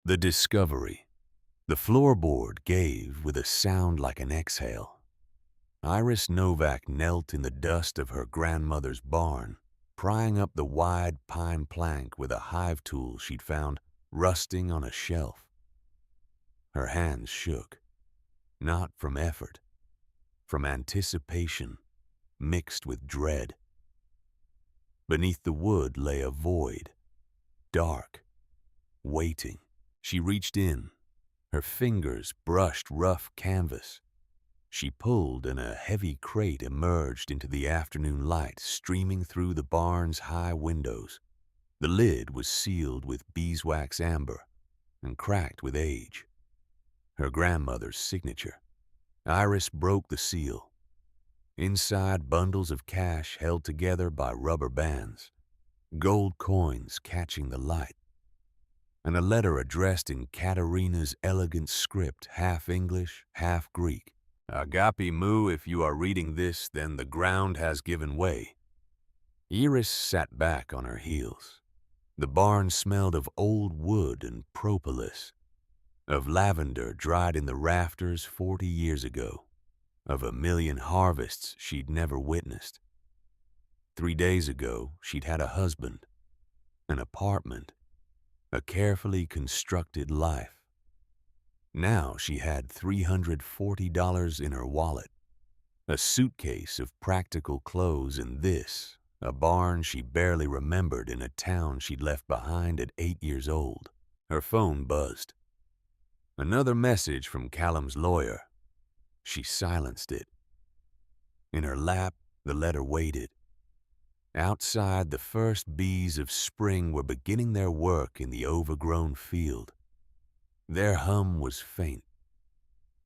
The discovery. The floorboard gave with a sound like an exhale. Iris Novak knelt in the dust of her grandmother's barn, prying up the wide pine plank with a hive tool she'd found rusting on a shelf. Her hands shook, not from effort, from anticipation mixed with dread. Beneath the wood lay a void, dark, waiting. She reached in. Her fingers brushed rough canvas. She pulled and a heavy crate emerged into the afternoon light streaming through the barn's high windows. The lid was sealed with beeswax amber and cracked with age. Her grandmother's signature. Iris broke the seal. Inside, bundles of cash held together by rubber bands, gold coins catching the light, and a letter addressed in Katerina's elegant script, half English, half Greek. Agape mu, if you are reading this, then the ground has given way. Iris sat back on her heels. The barn smelled of old wood and propolis, of lavender dried in the rafters 40 years ago, of a million harvests she'd never witnessed. 3 days ago, she'd had a husband, an apartment, a carefully constructed life. Now she had $340 in her wallet, a suitcase of practical clothes, and this, a barn she barely remembered in a town she'd left behind at 8 years old. Her phone buzzed. Another message from Callum's lawyer. She silenced it. In her lap, the letter waited. Outside, the first bees of spring were beginning their work in the overgrown field. Their hum was faint,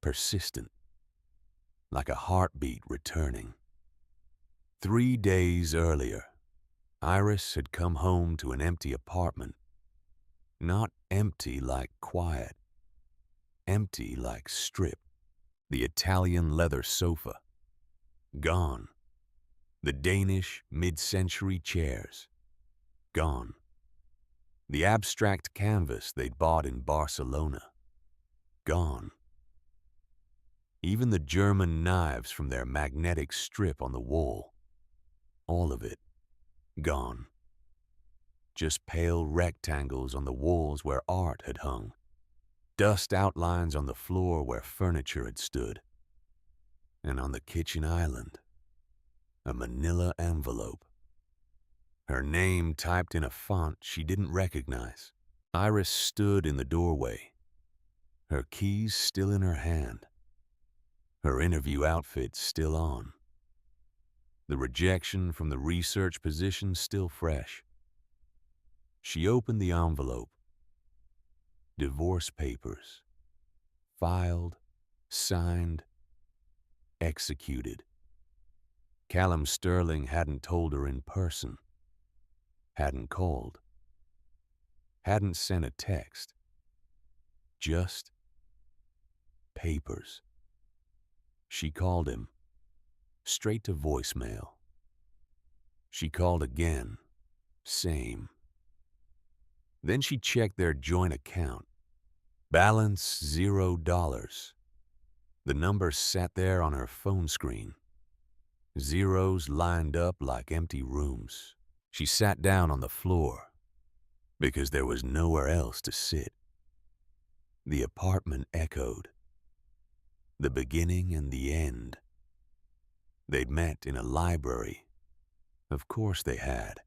persistent, like a heartbeat returning. 3 days earlier, Iris had come home to an empty apartment. Not empty like quiet, empty like stripped. The Italian leather sofa, gone. The Danish mid-century chairs, gone. The abstract canvas they'd bought in Barcelona, gone. Even the German knives from their magnetic strip on the wall, all of it, gone. Just pale rectangles on the walls where art had hung, dust outlines on the floor where furniture had stood, and on the kitchen island, a manila envelope. Her name typed in a font she didn't recognize. Iris stood in the doorway, her keys still in her hand, her interview outfit still on, the rejection from the research position still fresh. She opened the envelope. Divorce papers, filed, signed, executed. Callum Sterling hadn't told her in person, hadn't called, hadn't sent a text. Just papers. She called him, straight to voicemail. She called again, same. Then she checked their joint account. Balance $0. The number sat there on her phone screen. Zeros lined up like empty rooms. She sat down on the floor because there was nowhere else to sit. The apartment echoed. The beginning and the end. They'd met in a library. Of course they had.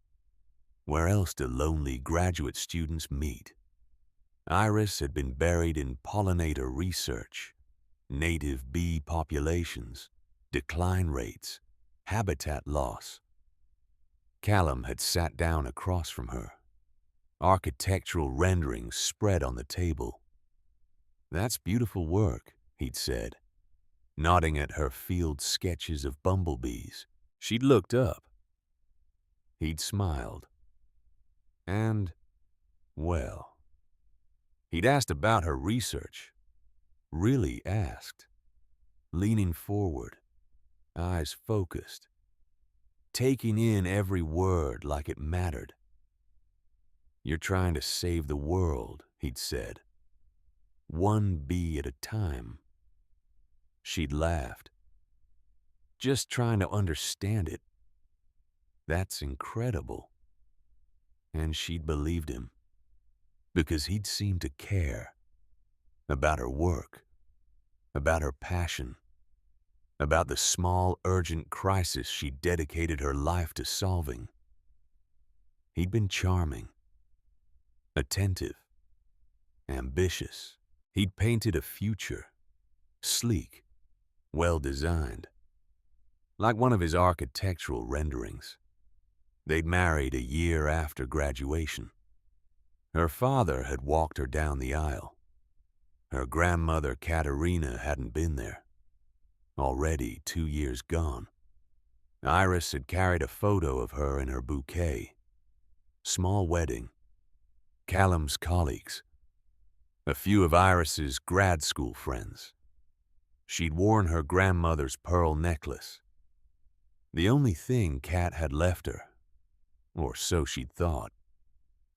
Where else do lonely graduate students meet? Iris had been buried in pollinator research, native bee populations, decline rates, habitat loss. Callum had sat down across from her. Architectural renderings spread on the table. "That's beautiful work," he'd said, nodding at her field sketches of bumblebees. She'd looked up. He'd smiled. And, well, he'd asked about her research. Really asked. Leaning forward, eyes focused, taking in every word like it mattered. "You're trying to save the world," he'd said. one bee at a time. She'd laughed, just trying to understand it. That's incredible. And she'd believed him, because he'd seemed to care about her work, about her passion, about the small, urgent crisis she dedicated her life to solving. He'd been charming, attentive, ambitious. He'd painted a future, sleek, well-designed, like one of his architectural renderings. They'd married a year after graduation. Her father had walked her down the aisle. Her grandmother, Katerina, hadn't been there. Already 2 years gone. Iris had carried a photo of her in her bouquet. Small wedding. Callum's colleagues. A few of Iris's grad school friends. She'd worn her grandmother's pearl necklace. The only thing Kat had left her, or so she'd thought.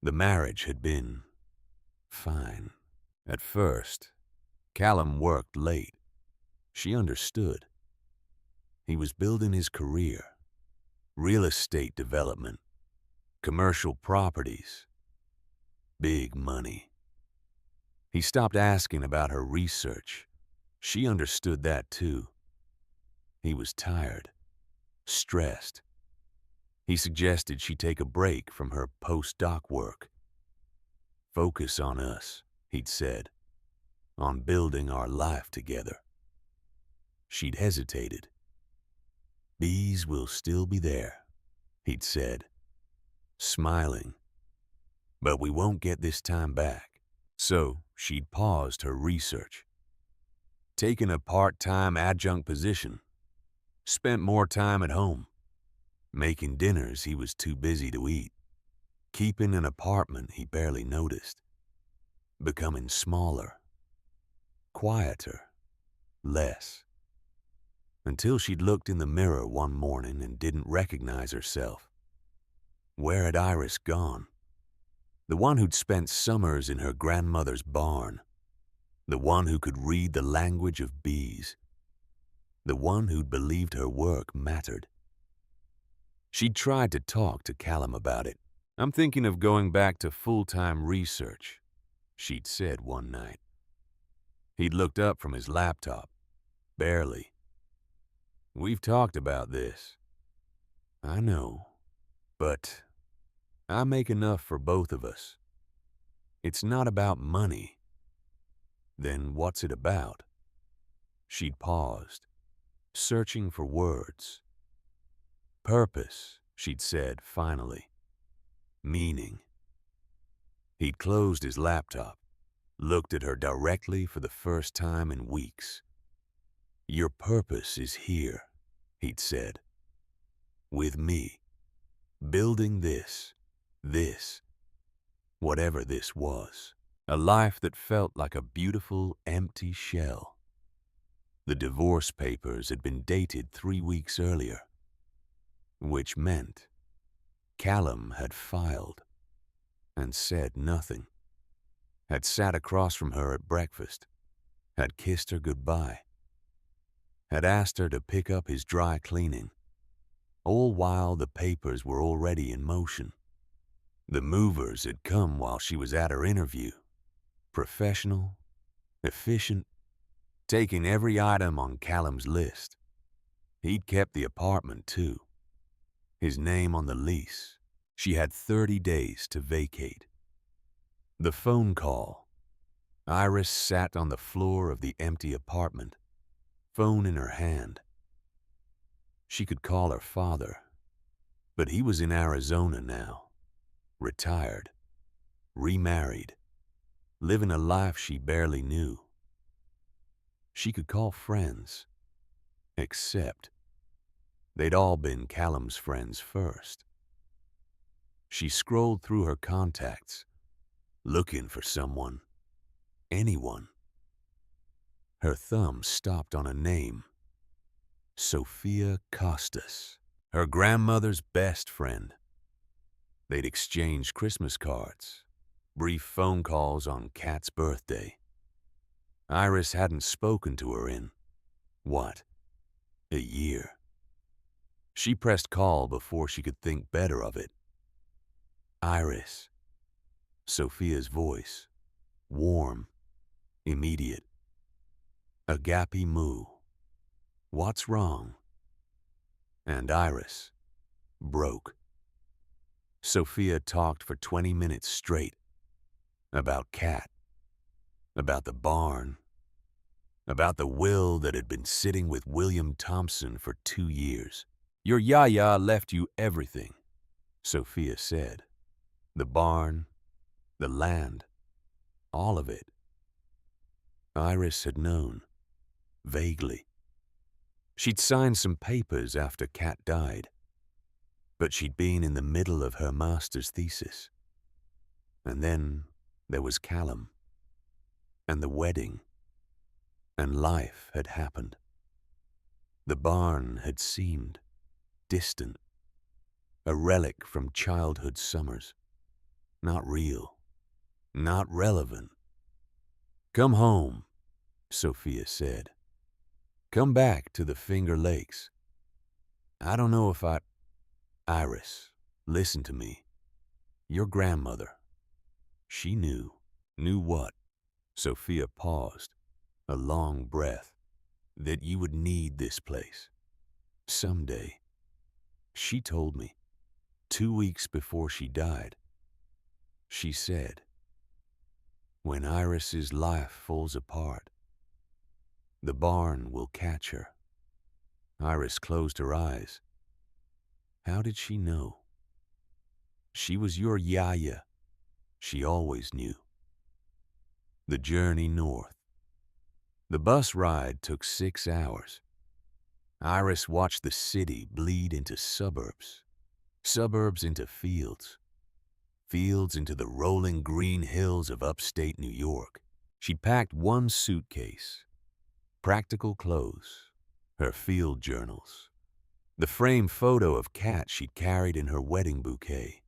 The marriage had been fine. At first, Callum worked late. She understood. He was building his career. Real estate development. Commercial properties. Big money. He stopped asking about her research. She understood that too. He was tired. Stressed. He suggested she take a break from her postdoc work. Focus on us, he'd said. On building our life together. She'd hesitated. Bees will still be there, he'd said, smiling. But we won't get this time back. So she'd paused her research. Taken a part-time adjunct position. Spent more time at home. Making dinners he was too busy to eat. Keeping an apartment he barely noticed. Becoming smaller. Quieter. Less. Until she'd looked in the mirror one morning and didn't recognize herself. Where had Iris gone? The one who'd spent summers in her grandmother's barn. The one who could read the language of bees. The one who'd believed her work mattered. She'd tried to talk to Callum about it. I'm thinking of going back to full-time research, she'd said one night. He'd looked up from his laptop. Barely. We've talked about this. I know. But I make enough for both of us. It's not about money. Then what's it about? She'd paused, searching for words. Purpose, she'd said finally. Meaning. He'd closed his laptop, looked at her directly for the first time in weeks. Your purpose is here, he'd said. With me. Building this. Whatever this was. A life that felt like a beautiful, empty shell. The divorce papers had been dated 3 weeks earlier. Which meant Callum had filed and said nothing. Had sat across from her at breakfast. Had kissed her goodbye. Had asked her to pick up his dry cleaning. All while the papers were already in motion. The movers had come while she was at her interview. Professional, efficient, taking every item on Callum's list. He'd kept the apartment too. His name on the lease. She had 30 days to vacate. The phone call. Iris sat on the floor of the empty apartment, phone in her hand. She could call her father, but he was in Arizona now, retired, remarried, living a life she barely knew. She could call friends, except they'd all been Callum's friends first. She scrolled through her contacts, looking for someone, anyone. Her thumb stopped on a name. Sophia Costas, her grandmother's best friend. They'd exchanged Christmas cards, brief phone calls on Kat's birthday. Iris hadn't spoken to her in, what, a year. She pressed call before she could think better of it. Iris. Sophia's voice. Warm. Immediate. Agape moo. What's wrong? And Iris. Broke. Sophia talked for 20 minutes straight. About Cat. About the barn. About the will that had been sitting with William Thompson for 2 years. Your Yaya left you everything, Sophia said. The barn, the land, all of it. Iris had known, vaguely. She'd signed some papers after Cat died, but she'd been in the middle of her master's thesis. And then there was Callum, and the wedding, and life had happened. The barn had seemed distant, a relic from childhood summers. Not real, not relevant. Come home, Sophia said. Come back to the Finger Lakes. I don't know if Iris, listen to me. Your grandmother. She knew. Knew what? Sophia paused, a long breath. That you would need this place. Someday. She told me, 2 weeks before she died. She said, when Iris's life falls apart, the barn will catch her. Iris closed her eyes. How did she know? She was your Yaya. She always knew. The journey north. The bus ride took 6 hours. Iris watched the city bleed into suburbs, suburbs into fields, fields into the rolling green hills of upstate New York. She'd packed 1 suitcase, practical clothes, her field journals, the framed photo of Cat she'd carried in her wedding bouquet.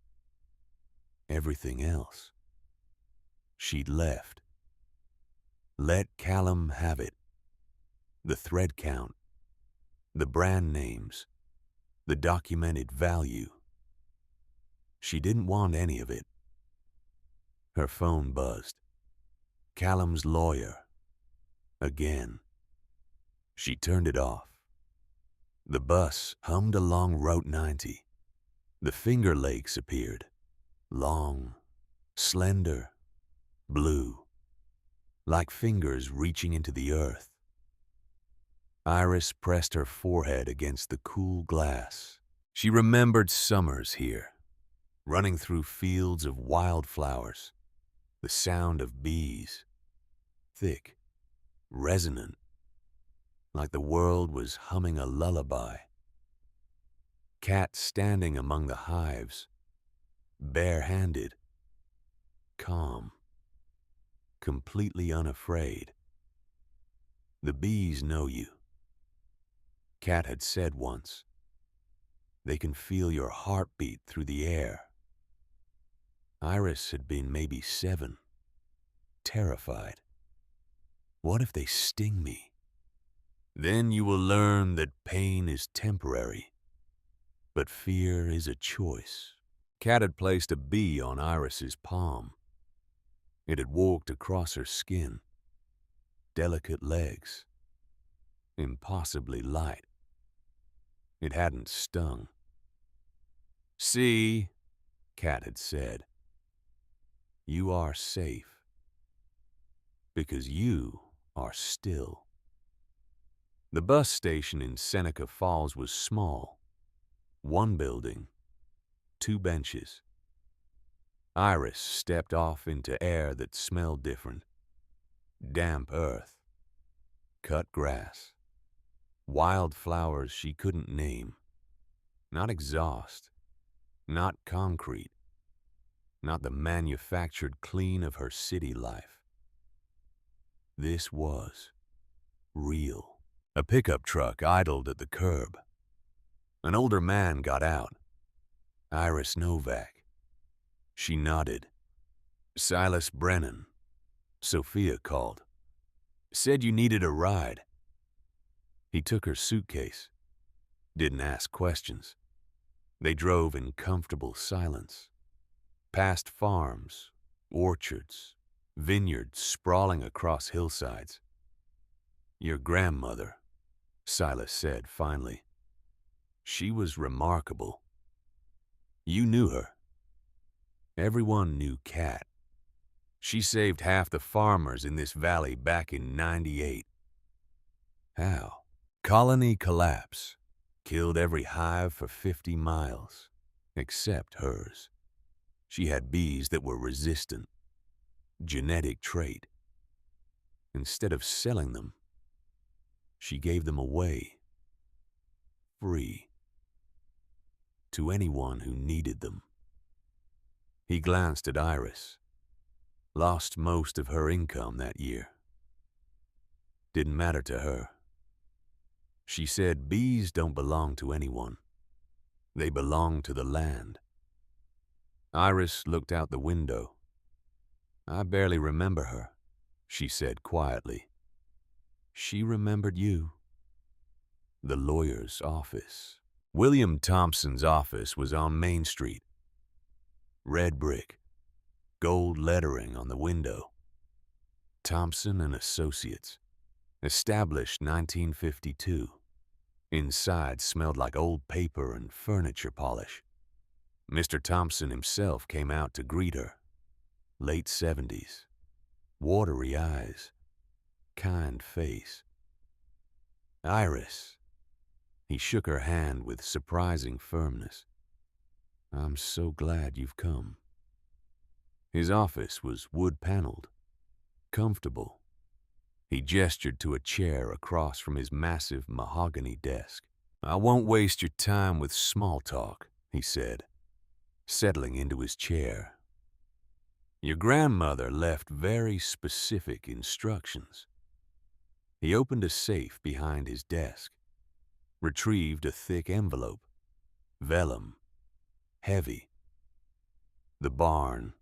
Everything else, she'd left. Let Callum have it. The thread count, the brand names, the documented value. She didn't want any of it. Her phone buzzed. Callum's lawyer. Again. She turned it off. The bus hummed along Route 90. The Finger Lakes appeared. Long, slender, blue, like fingers reaching into the earth. Iris pressed her forehead against the cool glass. She remembered summers here, running through fields of wildflowers, the sound of bees, thick, resonant, like the world was humming a lullaby. Cat standing among the hives, bare-handed, calm, completely unafraid. The bees know you. Cat had said once, they can feel your heartbeat through the air. Iris had been maybe 7, terrified. What if they sting me? Then you will learn that pain is temporary, but fear is a choice. Cat had placed a bee on Iris's palm. It had walked across her skin, delicate legs, impossibly light. It hadn't stung. See, Cat had said, you are safe, because you are still. The bus station in Seneca Falls was small. 1 building, 2 benches. Iris stepped off into air that smelled different. Damp earth, cut grass, wildflowers she couldn't name. Not exhaust, not concrete, not the manufactured clean of her city life. This was real. A pickup truck idled at the curb. An older man got out. Iris Novak. She nodded. Silas Brennan. Sophia called. Said you needed a ride. He took her suitcase. Didn't ask questions. They drove in comfortable silence. Past farms, orchards, vineyards sprawling across hillsides. Your grandmother, Silas said finally. She was remarkable. You knew her. Everyone knew Kat. She saved half the farmers in this valley back in '98. How? Colony collapse. Killed every hive for 50 miles, except hers. She had bees that were resistant. Genetic trait. Instead of selling them, she gave them away. Free. To anyone who needed them. He glanced at Iris. Lost most of her income that year. Didn't matter to her. She said bees don't belong to anyone. They belong to the land. Iris looked out the window. I barely remember her, she said quietly. She remembered you. The lawyer's office. William Thompson's office was on Main Street. Red brick. Gold lettering on the window. Thompson and Associates. Established 1952. Inside smelled like old paper and furniture polish. Mr. Thompson himself came out to greet her. Late 70s. Watery eyes. Kind face. Iris. He shook her hand with surprising firmness. I'm so glad you've come. His office was wood-paneled. Comfortable. He gestured to a chair across from his massive mahogany desk. I won't waste your time with small talk, he said, settling into his chair. Your grandmother left very specific instructions. He opened a safe behind his desk, retrieved a thick envelope, vellum, heavy. The barn,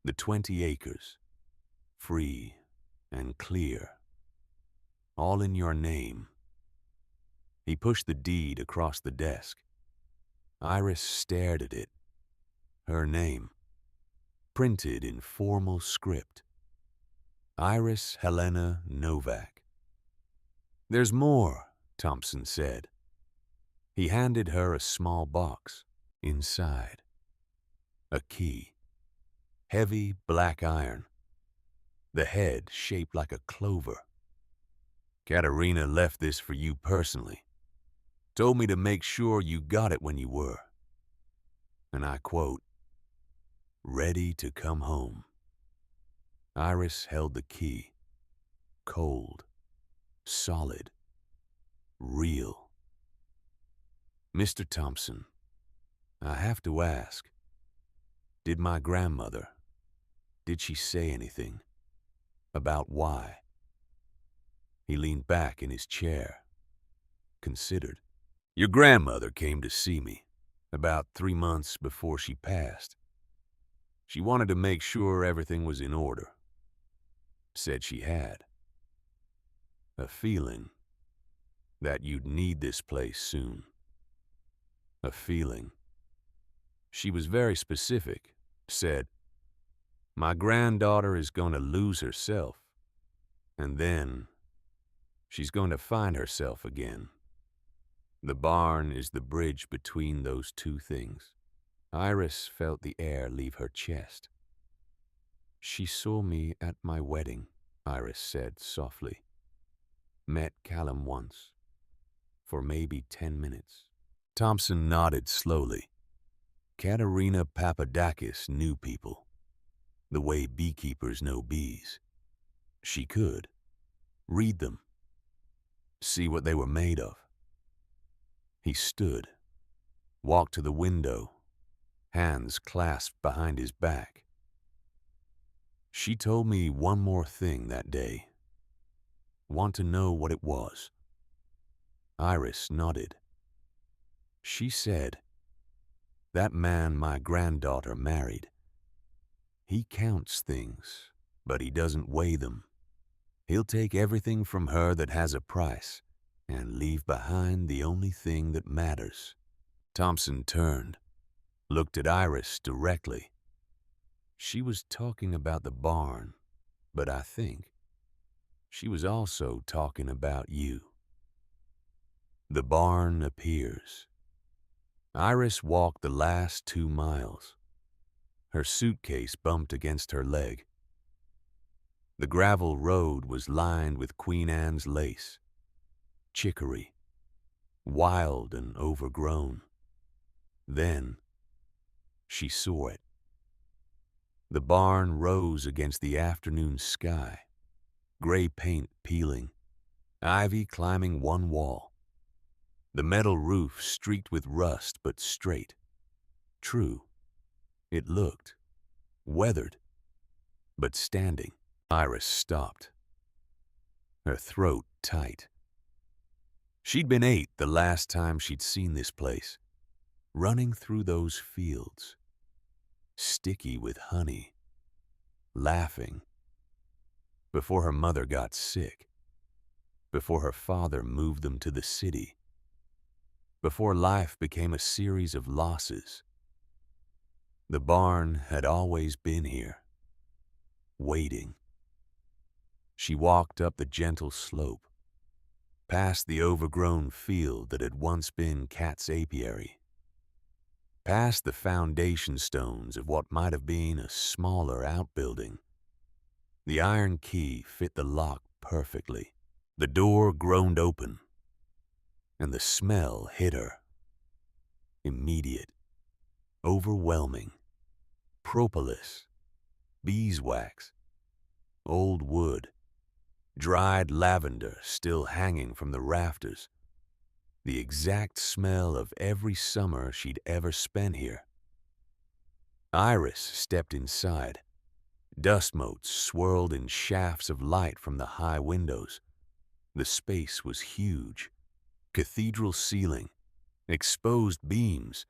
the 20 acres, free and clear, all in your name. He pushed the deed across the desk. Iris stared at it. Her name, printed in formal script. Iris Helena Novak. There's more, Thompson said. He handed her a small box. Inside, a key. Heavy black iron. The head shaped like a clover. Katerina left this for you personally. Told me to make sure you got it when you were. And I quote, ready to come home. Iris held the key. Cold. Solid. Real. Mr. Thompson, I have to ask, did my grandmother, did she say anything about why? He leaned back in his chair, considered. Your grandmother came to see me about 3 months before she passed. She wanted to make sure everything was in order. Said she had a feeling that you'd need this place soon. A feeling. She was very specific. Said, my granddaughter is going to lose herself, and then she's going to find herself again. The barn is the bridge between those two things. Iris felt the air leave her chest. She saw me at my wedding, Iris said softly. Met Callum once, for maybe 10 minutes. Thompson nodded slowly. Katerina Papadakis knew people, the way beekeepers know bees. She could read them, see what they were made of. He stood, walked to the window, hands clasped behind his back. She told me one more thing that day. Want to know what it was? Iris nodded. She said, that man my granddaughter married, he counts things, but he doesn't weigh them. He'll take everything from her that has a price and leave behind the only thing that matters. Thompson turned, looked at Iris directly. She was talking about the barn, but I think she was also talking about you. The barn appears. Iris walked the last 2 miles. Her suitcase bumped against her leg. The gravel road was lined with Queen Anne's lace, chicory, wild and overgrown. Then she saw it. The barn rose against the afternoon sky, gray paint peeling, ivy climbing one wall. The metal roof streaked with rust but straight. True, it looked weathered, but standing. Iris stopped, her throat tight. She'd been 8 the last time she'd seen this place, running through those fields, sticky with honey, laughing, before her mother got sick, before her father moved them to the city, before life became a series of losses. The barn had always been here, waiting. She walked up the gentle slope, past the overgrown field that had once been Kat's apiary, past the foundation stones of what might have been a smaller outbuilding. The iron key fit the lock perfectly. The door groaned open, and the smell hit her. Immediate, overwhelming. Propolis, beeswax, old wood, dried lavender still hanging from the rafters. The exact smell of every summer she'd ever spent here. Iris stepped inside. Dust motes swirled in shafts of light from the high windows. The space was huge. Cathedral ceiling, exposed beams.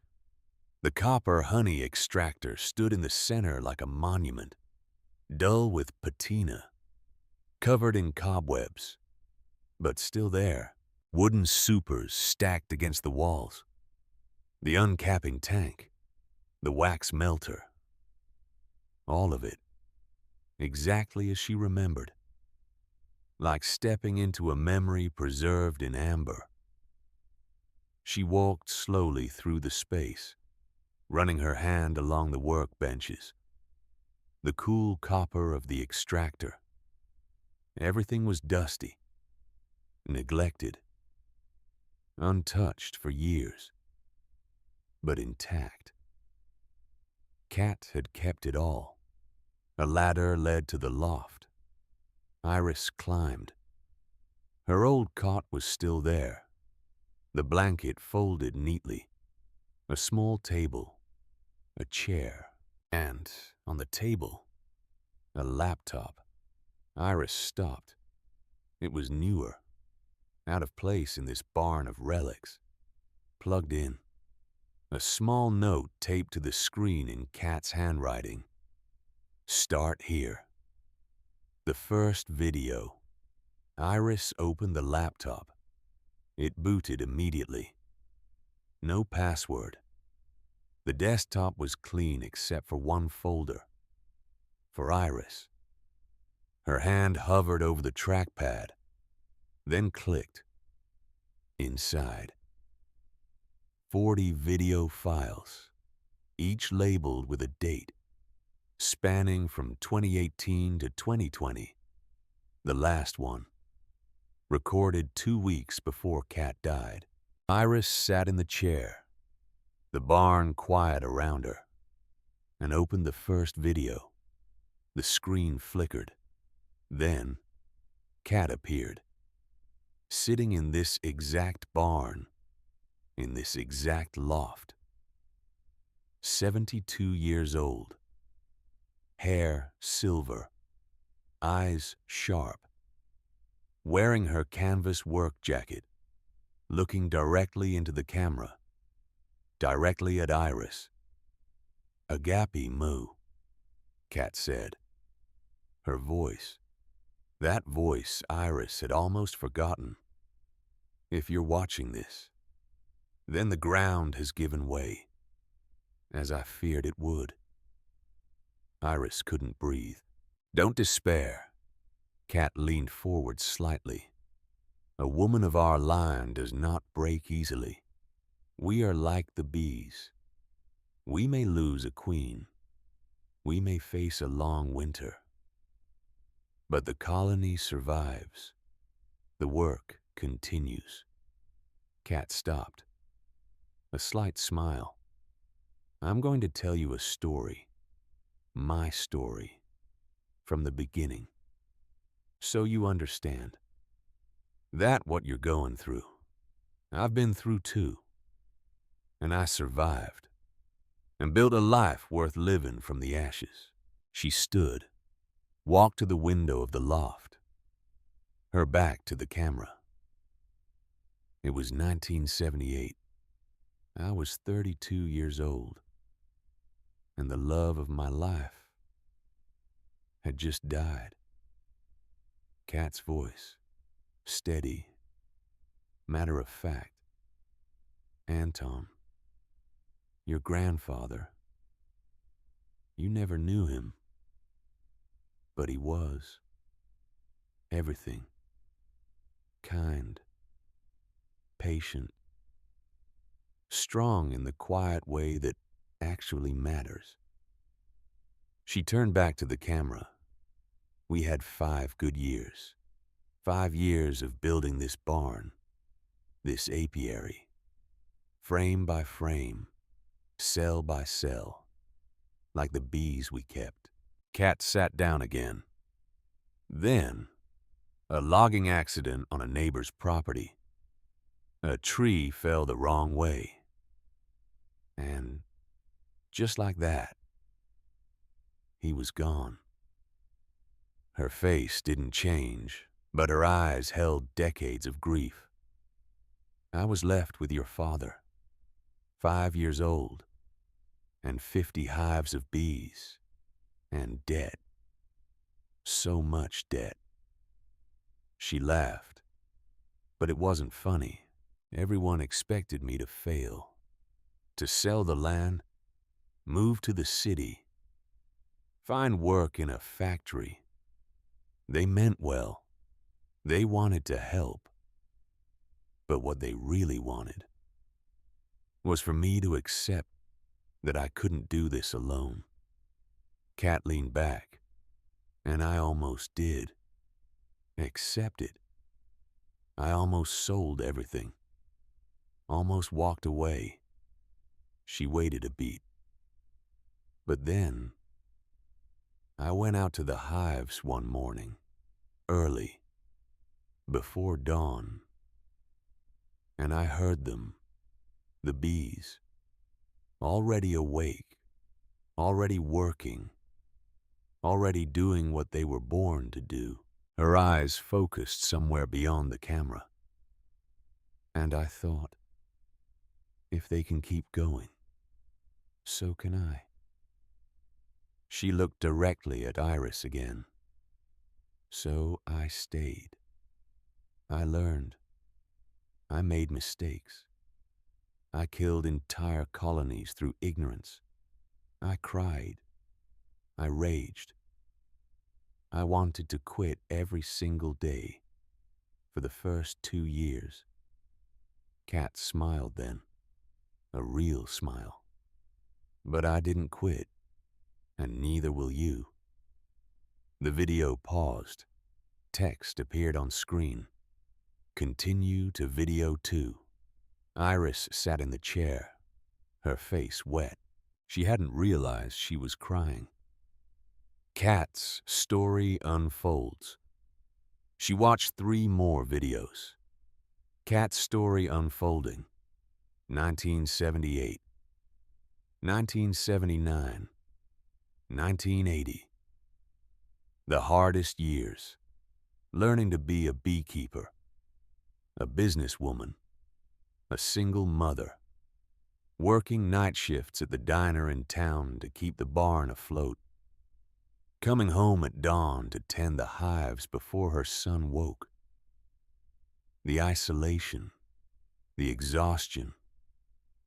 The copper honey extractor stood in the center like a monument, dull with patina, covered in cobwebs, but still there. Wooden supers stacked against the walls. The uncapping tank, the wax melter. All of it, exactly as she remembered, like stepping into a memory preserved in amber. She walked slowly through the space, running her hand along the workbenches, the cool copper of the extractor. Everything was dusty, neglected, untouched for years, but intact. Kat had kept it all. A ladder led to the loft. Iris climbed. Her old cot was still there, the blanket folded neatly, a small table, a chair, and on the table, a laptop. Iris stopped. It was newer, out of place in this barn of relics. Plugged in. A small note taped to the screen in Kat's handwriting. Start here. The first video. Iris opened the laptop. It booted immediately. No password. The desktop was clean except for one folder. For Iris. Her hand hovered over the trackpad, then clicked. Inside. 40 video files, each labeled with a date, spanning from 2018 to 2020. The last one, recorded 2 weeks before Kat died. Iris sat in the chair, the barn quiet around her, and opened the first video. The screen flickered. Then, Kat appeared, sitting in this exact barn, in this exact loft. 72 years old. Hair silver, eyes sharp. Wearing her canvas work jacket, looking directly into the camera, directly at Iris. "Agape moo," Kat said. Her voice, That voice Iris had almost forgotten. If you're watching this, then the ground has given way, as I feared it would. Iris couldn't breathe. Don't despair. Kat leaned forward slightly. A woman of our line does not break easily. We are like the bees. We may lose a queen. We may face a long winter. But the colony survives. The work continues. Kat stopped. A slight smile. I'm going to tell you a story. My story. From the beginning. So you understand. That what you're going through. I've been through too. And I survived. And built a life worth living from the ashes. She stood. Walked to the window of the loft. Her back to the camera. It was 1978. I was 32 years old. And the love of my life had just died. Kat's voice, steady, matter of fact. Anton, your grandfather, you never knew him, but he was everything. Kind, patient, strong in the quiet way that actually matters. She turned back to the camera. We had 5 good years. 5 years of building this barn, this apiary, frame by frame, cell by cell, like the bees we kept. Kat sat down again. Then, a logging accident on a neighbor's property. A tree fell the wrong way. And just like that, he was gone. Her face didn't change, but her eyes held decades of grief. I was left with your father, 5 years old, and 50 hives of bees, and debt. So much debt. She laughed, but it wasn't funny. Everyone expected me to fail, to sell the land, move to the city, find work in a factory. They meant well. They wanted to help. But what they really wanted was for me to accept that I couldn't do this alone. Kat leaned back, and I almost did. Accept it. I almost sold everything. Almost walked away. She waited a beat. But then, I went out to the hives one morning, early, before dawn, and I heard them, the bees, already awake, already working, already doing what they were born to do. Her eyes focused somewhere beyond the camera. And I thought, if they can keep going, so can I. She looked directly at Iris again. So I stayed. I learned. I made mistakes. I killed entire colonies through ignorance. I cried. I raged. I wanted to quit every single day for the first 2 years. Kat smiled then, a real smile. But I didn't quit, and neither will you. The video paused. Text appeared on screen. Continue to video 2. Iris sat in the chair, her face wet. She hadn't realized she was crying. Kat's story unfolds. She watched 3 more videos. Kat's story unfolding. 1978. 1979. 1980. The hardest years. Learning to be a beekeeper. A businesswoman. A single mother. Working night shifts at the diner in town to keep the barn afloat. coming home at dawn to tend the hives before her son woke. The isolation, the exhaustion,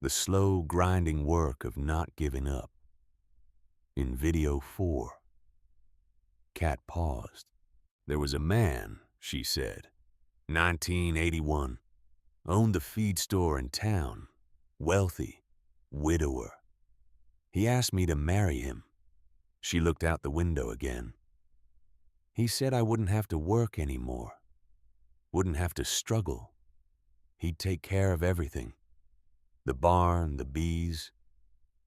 the slow grinding work of not giving up. In video 4, Kat paused. There was a man, she said, 1981, owned the feed store in town, wealthy, widower. He asked me to marry him. She looked out the window again. He said I wouldn't have to work anymore, wouldn't have to struggle. He'd take care of everything. The barn, the bees,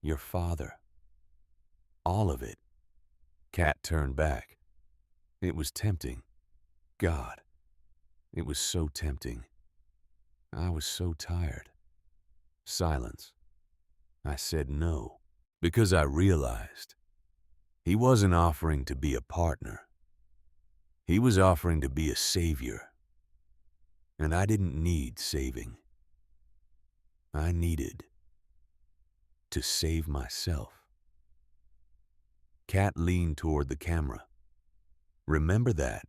your father. All of it. Kat turned back. It was tempting. God, it was so tempting. I was so tired. Silence. I said no, because I realized he wasn't offering to be a partner. He was offering to be a savior. And I didn't need saving. I needed to save myself. Kat leaned toward the camera. Remember that,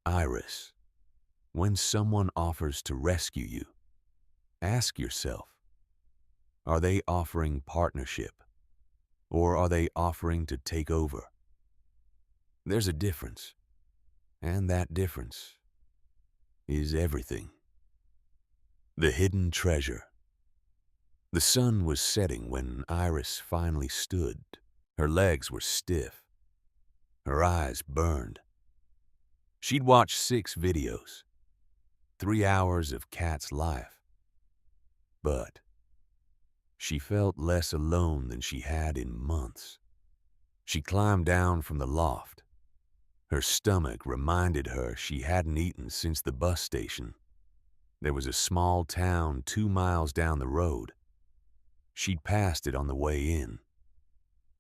Iris, when someone offers to rescue you, ask yourself, are they offering partnership, or are they offering to take over? There's a difference, and that difference is everything. The hidden treasure. The sun was setting when Iris finally stood. Her legs were stiff. Her eyes burned. She'd watched 6 videos, 3 hours of Kat's life. But she felt less alone than she had in months. She climbed down from the loft. Her stomach reminded her she hadn't eaten since the bus station. There was a small town 2 miles down the road. She'd passed it on the way in.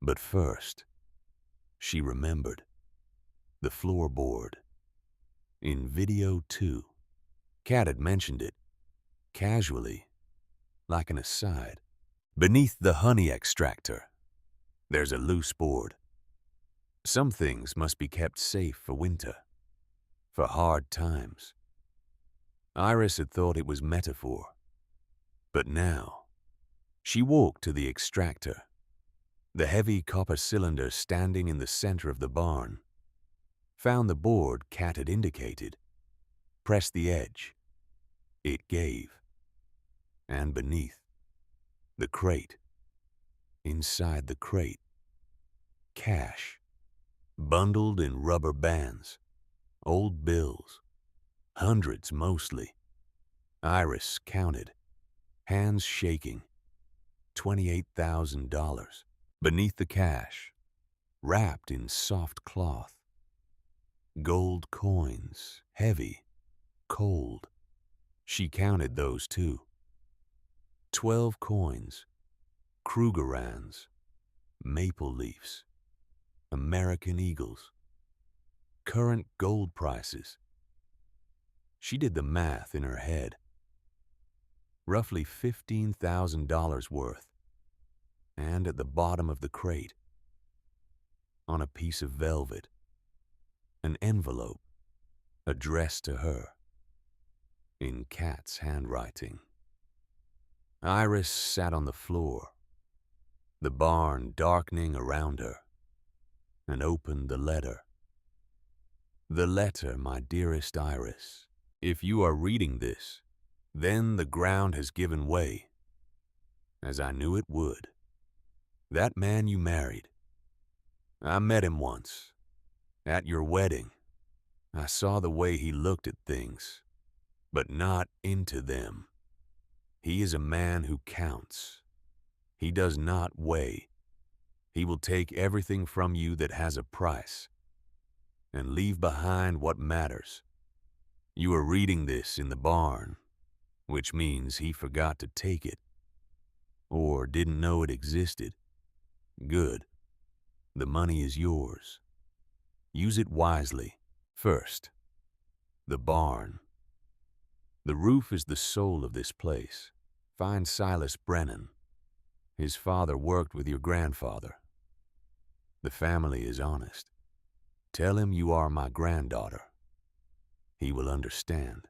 But first, she remembered the floorboard. In video 2, Kat had mentioned it, casually, like an aside. Beneath the honey extractor, there's a loose board. Some things must be kept safe for winter, for hard times. Iris had thought it was metaphor, but now she walked to the extractor, the heavy copper cylinder standing in the center of the barn, found the board Kat had indicated, pressed the edge. It gave. And beneath, the crate. Inside the crate, cash, bundled in rubber bands, old bills, hundreds mostly. Iris counted, hands shaking. $28,000. Beneath the cash, wrapped in soft cloth. Gold coins, heavy, cold. She counted those too. 12 coins, Krugerrands, maple leafs, American eagles, current gold prices. She did the math in her head. Roughly $15,000 worth. And at the bottom of the crate, on a piece of velvet, an envelope addressed to her in Kat's handwriting. Iris sat on the floor, the barn darkening around her, and opened the letter. The letter, my dearest Iris. If you are reading this, then the ground has given way, as I knew it would. That man you married, I met him once, at your wedding. I saw the way he looked at things, but not into them. He is a man who counts. He does not weigh. He will take everything from you that has a price and leave behind what matters. You are reading this in the barn, which means he forgot to take it or didn't know it existed. Good. The money is yours. Use it wisely. First, the barn. The roof is the soul of this place. Find Silas Brennan. His father worked with your grandfather. The family is honest. Tell him you are my granddaughter. He will understand.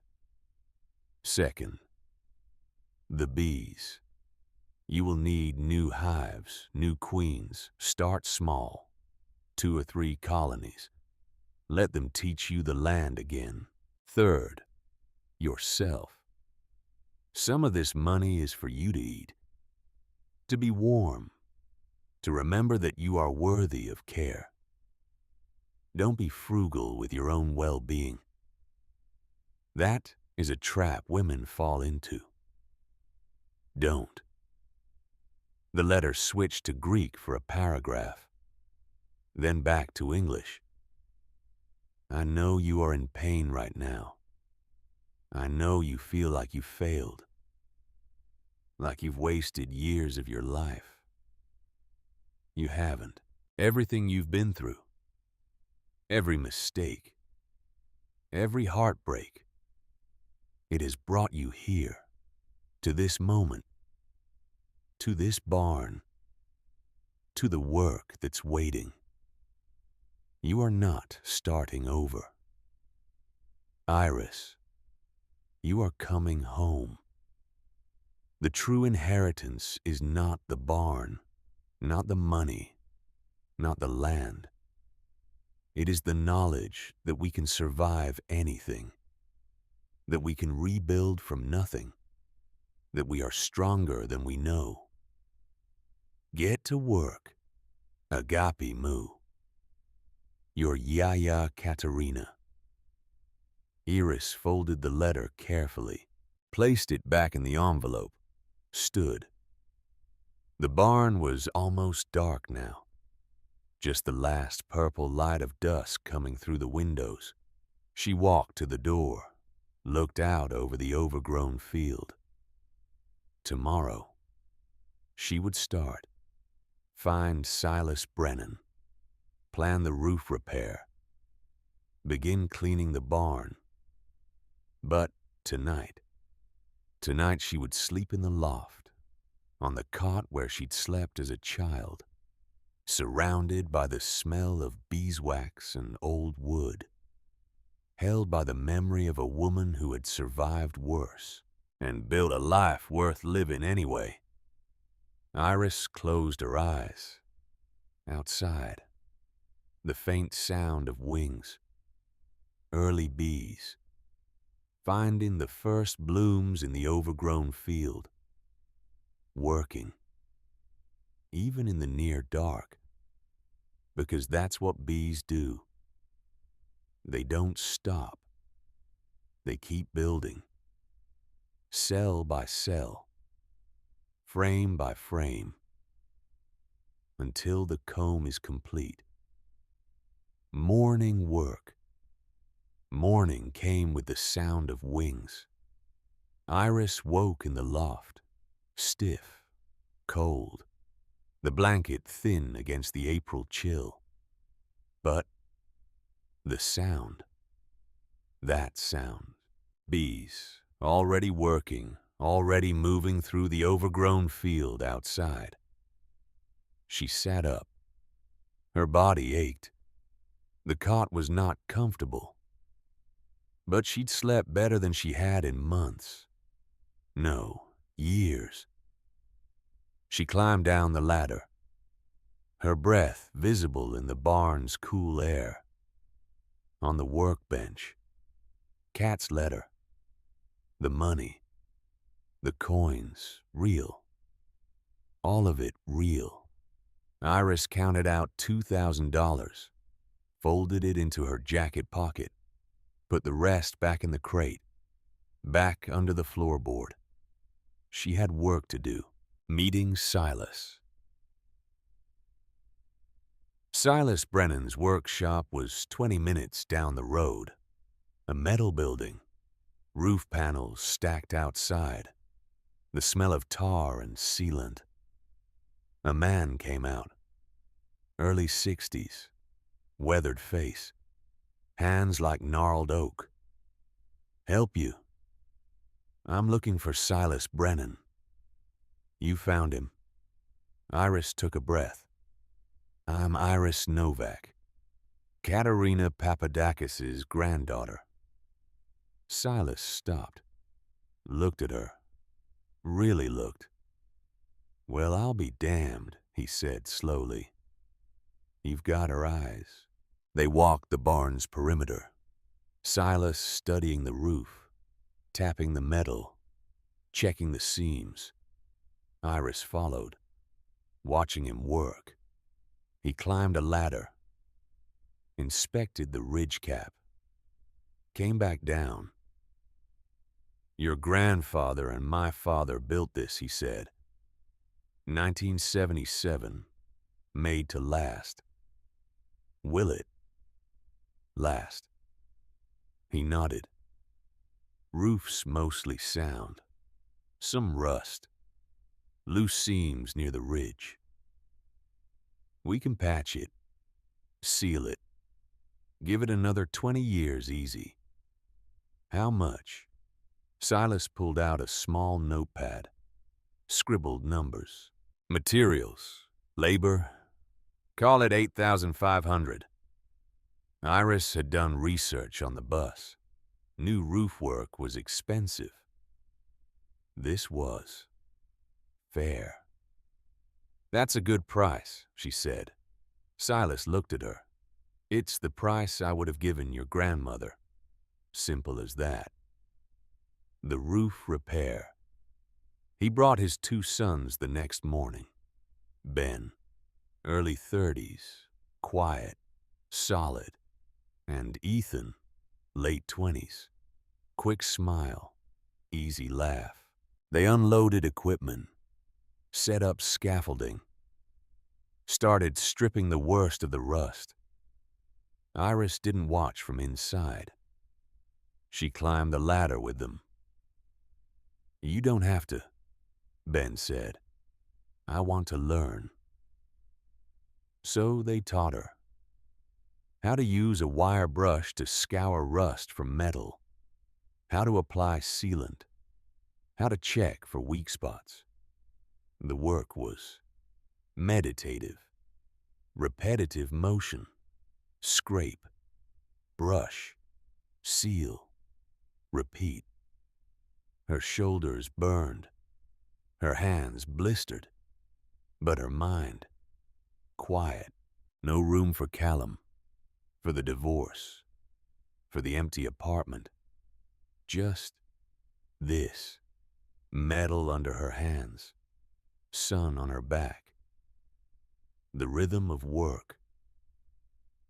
Second, the bees. You will need new hives, new queens. Start small, 2 or 3 colonies. Let them teach you the land again. Third, yourself. Some of this money is for you to eat, to be warm, to remember that you are worthy of care. Don't be frugal with your own well-being. That is a trap women fall into. Don't. The letter switched to Greek for a paragraph, then back to English. I know you are in pain right now. I know you feel like you failed, like you've wasted years of your life. You haven't. Everything you've been through, every mistake, every heartbreak, it has brought you here, to this moment, to this barn, to the work that's waiting. You are not starting over. Iris, you are coming home. The true inheritance is not the barn, not the money, not the land. It is the knowledge that we can survive anything, that we can rebuild from nothing, that we are stronger than we know. Get to work. Agape Mu. Your Yaya Katerina. Iris folded the letter carefully, placed it back in the envelope, stood. The barn was almost dark now, just the last purple light of dusk coming through the windows. She walked to the door, looked out over the overgrown field. Tomorrow, she would start. Find Silas Brennan, plan the roof repair, begin cleaning the barn. But tonight she would sleep in the loft, on the cot where she'd slept as a child, surrounded by the smell of beeswax and old wood, held by the memory of a woman who had survived worse and built a life worth living anyway. Iris closed her eyes. Outside, the faint sound of wings, early bees, finding the first blooms in the overgrown field, working, even in the near dark, because that's what bees do. They don't stop. They keep building, cell by cell, frame by frame, until the comb is complete. Morning work. Morning came with the sound of wings. Iris woke in the loft, stiff, cold, the blanket thin against the April chill. But the sound, that sound, bees, already working, already moving through the overgrown field outside. She sat up. Her body ached. The cot was not comfortable, but she'd slept better than she had in months. No, years. She climbed down the ladder, her breath visible in the barn's cool air. On the workbench, Kat's letter, the money, the coins, real. All of it real. Iris counted out $2,000, folded it into her jacket pocket, put the rest back in the crate, back under the floorboard. She had work to do. Meeting Silas. Silas Brennan's workshop was 20 minutes down the road. A metal building, roof panels stacked outside, the smell of tar and sealant. A man came out, early 60s, weathered face, hands like gnarled oak. Help you? I'm looking for Silas Brennan. You found him. Iris took a breath. I'm Iris Novak. Katerina Papadakis's granddaughter. Silas stopped, looked at her, really looked. Well, I'll be damned, he said slowly. You've got her eyes. They walked the barn's perimeter, Silas studying the roof, tapping the metal, checking the seams. Iris followed, watching him work. He climbed a ladder, inspected the ridge cap, came back down. Your grandfather and my father built this, he said. 1977, made to last. Will it last? He nodded. Roof's mostly sound, some rust, loose seams near the ridge. We can patch it, seal it, give it another 20 years easy. How much? Silas pulled out a small notepad, scribbled numbers. Materials, labor, call it $8,500. Iris had done research on the bus. New roof work was expensive. This was fair. That's a good price, she said. Silas looked at her. It's the price I would have given your grandmother. Simple as that. The roof repair. He brought his 2 sons the next morning. Ben, early 30s, quiet, solid, and Ethan, late 20s, quick smile, easy laugh. They unloaded equipment, set up scaffolding, started stripping the worst of the rust. Iris didn't watch from inside. She climbed the ladder with them. You don't have to, Ben said. I want to learn. So they taught her how to use a wire brush to scour rust from metal, how to apply sealant, how to check for weak spots. The work was meditative, repetitive motion, scrape, brush, seal, repeat. Her shoulders burned, her hands blistered, but her mind quiet. No room for Callum, for the divorce, for the empty apartment. Just this. Metal under her hands, sun on her back. The rhythm of work.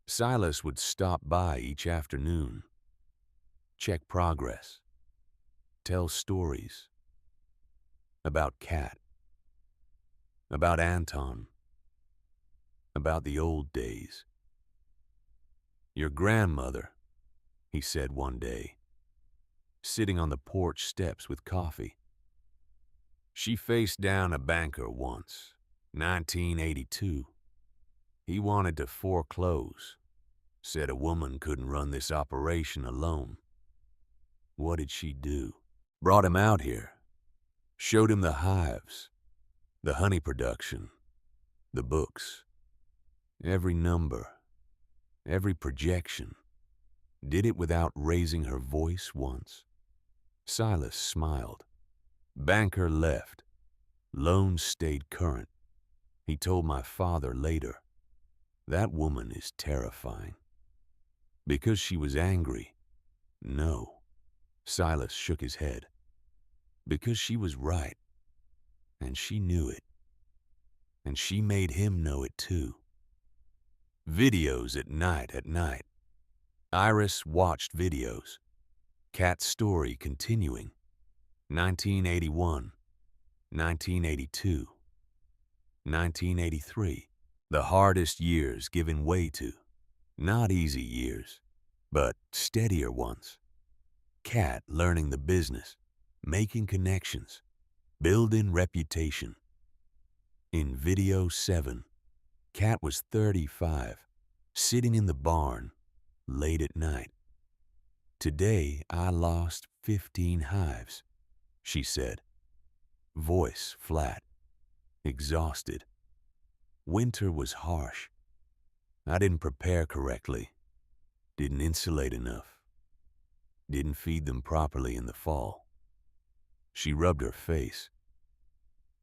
Silas would stop by each afternoon, check progress, tell stories about Kat, about Anton, about the old days. Your grandmother, he said one day, sitting on the porch steps with coffee. She faced down a banker once, 1982. He wanted to foreclose, said a woman couldn't run this operation alone. What did she do? Brought him out here, showed him the hives, the honey production, the books, every number, every projection. Did it without raising her voice once. Silas smiled. Banker left. Loan stayed current. He told my father later, that woman is terrifying. Because she was angry? No. Silas shook his head. Because she was right. And she knew it. And she made him know it too. Videos at night. Iris watched videos. Kat's story continuing. 1981, 1982, 1983. The hardest years giving way to. Not easy years, but steadier ones. Kat learning the business, making connections, building reputation. In video 7, Kat was 35, sitting in the barn, late at night. Today I lost 15 hives, she said, voice flat, exhausted. Winter was harsh. I didn't prepare correctly. Didn't insulate enough. Didn't feed them properly in the fall. She rubbed her face.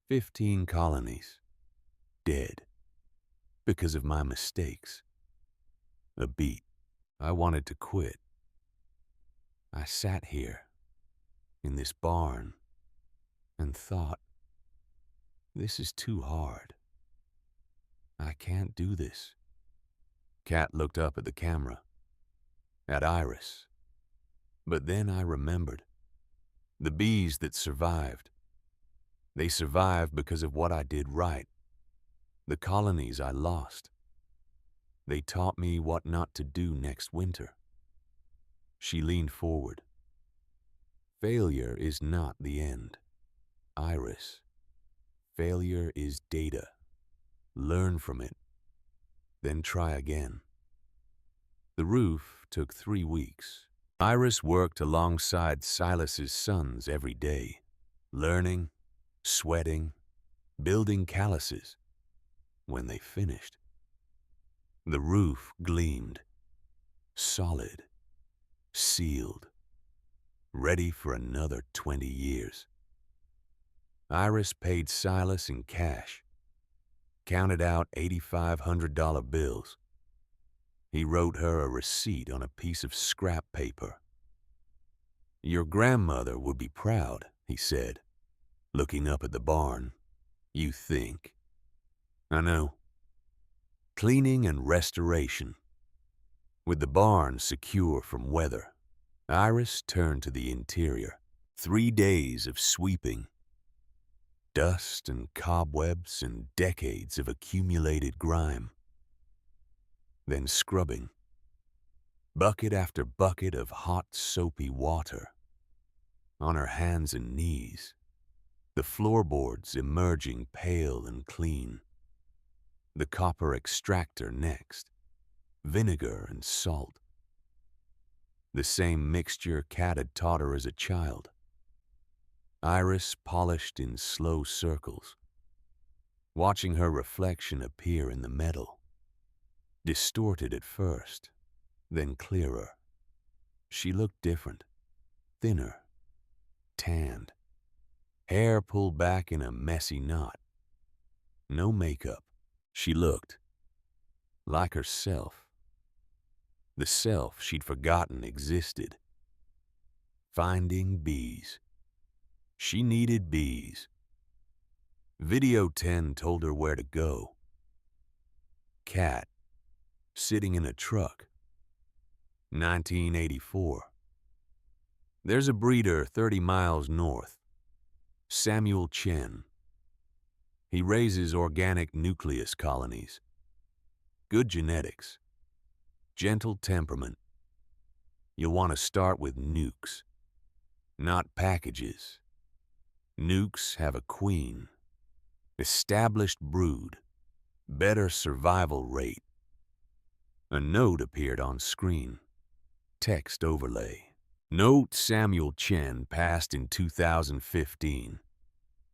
15 colonies. Dead. Because of my mistakes. A beat. I wanted to quit. I sat here, in this barn, and thought, this is too hard. I can't do this. Kat looked up at the camera, at Iris. But then I remembered. The bees that survived. They survived because of what I did right. The colonies I lost. They taught me what not to do next winter. She leaned forward. Failure is not the end, Iris. Failure is data. Learn from it, then try again. The roof took 3 weeks. Iris worked alongside Silas's sons every day, learning, sweating, building calluses. When they finished, the roof gleamed, solid, sealed, ready for another 20 years. Iris paid Silas in cash, counted out $8,500 bills. He wrote her a receipt on a piece of scrap paper. Your grandmother would be proud, he said, looking up at the barn. You think? I know. Cleaning and restoration. With the barn secure from weather, Iris turned to the interior. 3 days of sweeping. Dust and cobwebs and decades of accumulated grime. Then scrubbing. Bucket after bucket of hot, soapy water. On her hands and knees, the floorboards emerging pale and clean. The copper extractor next, vinegar and salt. The same mixture Kat had taught her as a child. Iris polished in slow circles, watching her reflection appear in the metal. Distorted at first, then clearer. She looked different, thinner, tanned, hair pulled back in a messy knot. No makeup. She looked like herself, the self she'd forgotten existed. Finding bees. She needed bees. Video 10 told her where to go. Kat, sitting in a truck. 1984. There's a breeder 30 miles north, Samuel Chen. He raises organic nucleus colonies. Good genetics. Gentle temperament. You'll want to start with nukes, not packages. Nukes have a queen. Established brood. Better survival rate. A note appeared on screen. Text overlay. Note Samuel Chen passed in 2015.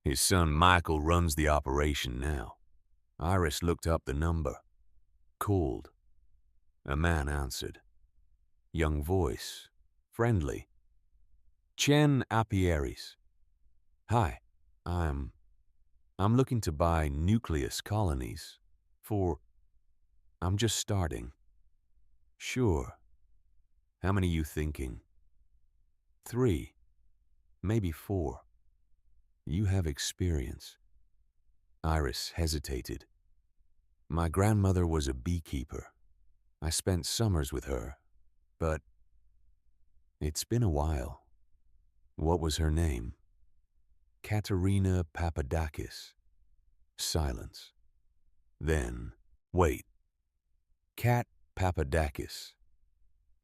His son Michael runs the operation now. Iris looked up the number. Called. A man answered. Young voice. Friendly. Chen Apieris. Hi, I'm looking to buy nucleus colonies I'm just starting. Sure. How many you thinking? 3, maybe 4. You have experience. Iris hesitated. My grandmother was a beekeeper. I spent summers with her, but it's been a while. What was her name? Katerina Papadakis. Silence. Then, wait. Kat Papadakis.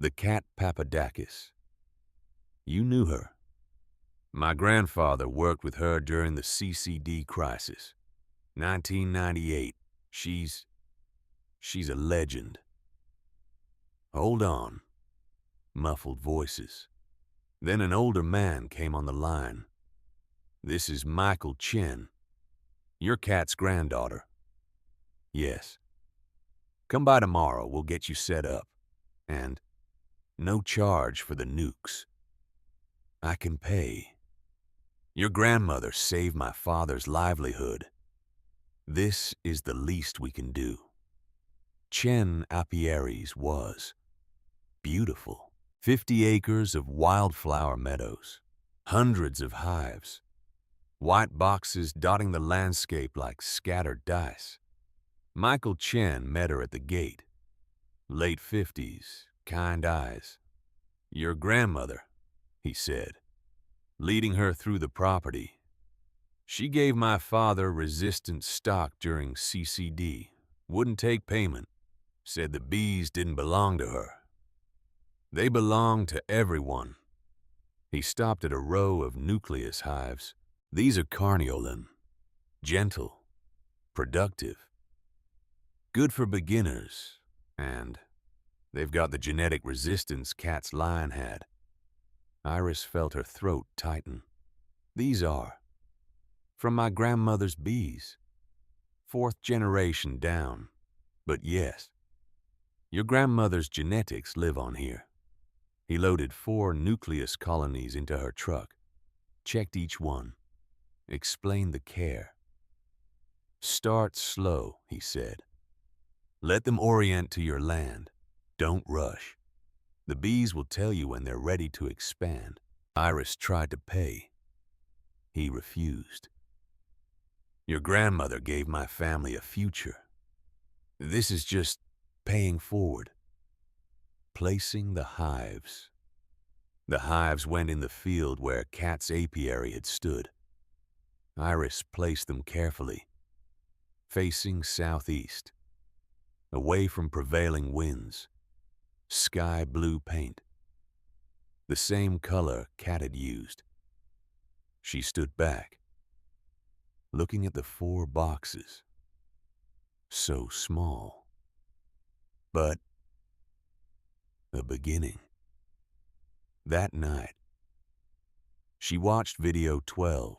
The Kat Papadakis. You knew her. My grandfather worked with her during the CCD crisis. 1998. She's a legend. Hold on. Muffled voices. Then an older man came on the line. This is Michael Chen. Your Kat's granddaughter. Yes. Come by tomorrow, we'll get you set up. And No charge for the nukes. I can pay. Your grandmother saved my father's livelihood. This is the least we can do. Chen Apiaries was beautiful. 50 acres of wildflower meadows, hundreds of hives, white boxes dotting the landscape like scattered dice. Michael Chen met her at the gate. Late 50s, kind eyes. Your grandmother, he said, leading her through the property. She gave my father resistant stock during CCD. Wouldn't take payment. Said the bees didn't belong to her. They belong to everyone. He stopped at a row of nucleus hives. These are carniolan. Gentle. Productive. Good for beginners. And they've got the genetic resistance Cat's lion had. Iris felt her throat tighten. These are from my grandmother's bees. 4th generation down. But yes, your grandmother's genetics live on here. He loaded 4 nucleus colonies into her truck, checked each one, explained the care. Start slow, he said. Let them orient to your land. Don't rush. The bees will tell you when they're ready to expand. Iris tried to pay. He refused. Your grandmother gave my family a future. This is just paying forward. Placing the hives. The hives went in the field where Cat's apiary had stood. Iris placed them carefully, facing southeast, away from prevailing winds. Sky blue paint. The same color Cat had used. She stood back, looking at the 4 boxes. So small. But a beginning. That night, she watched video 12,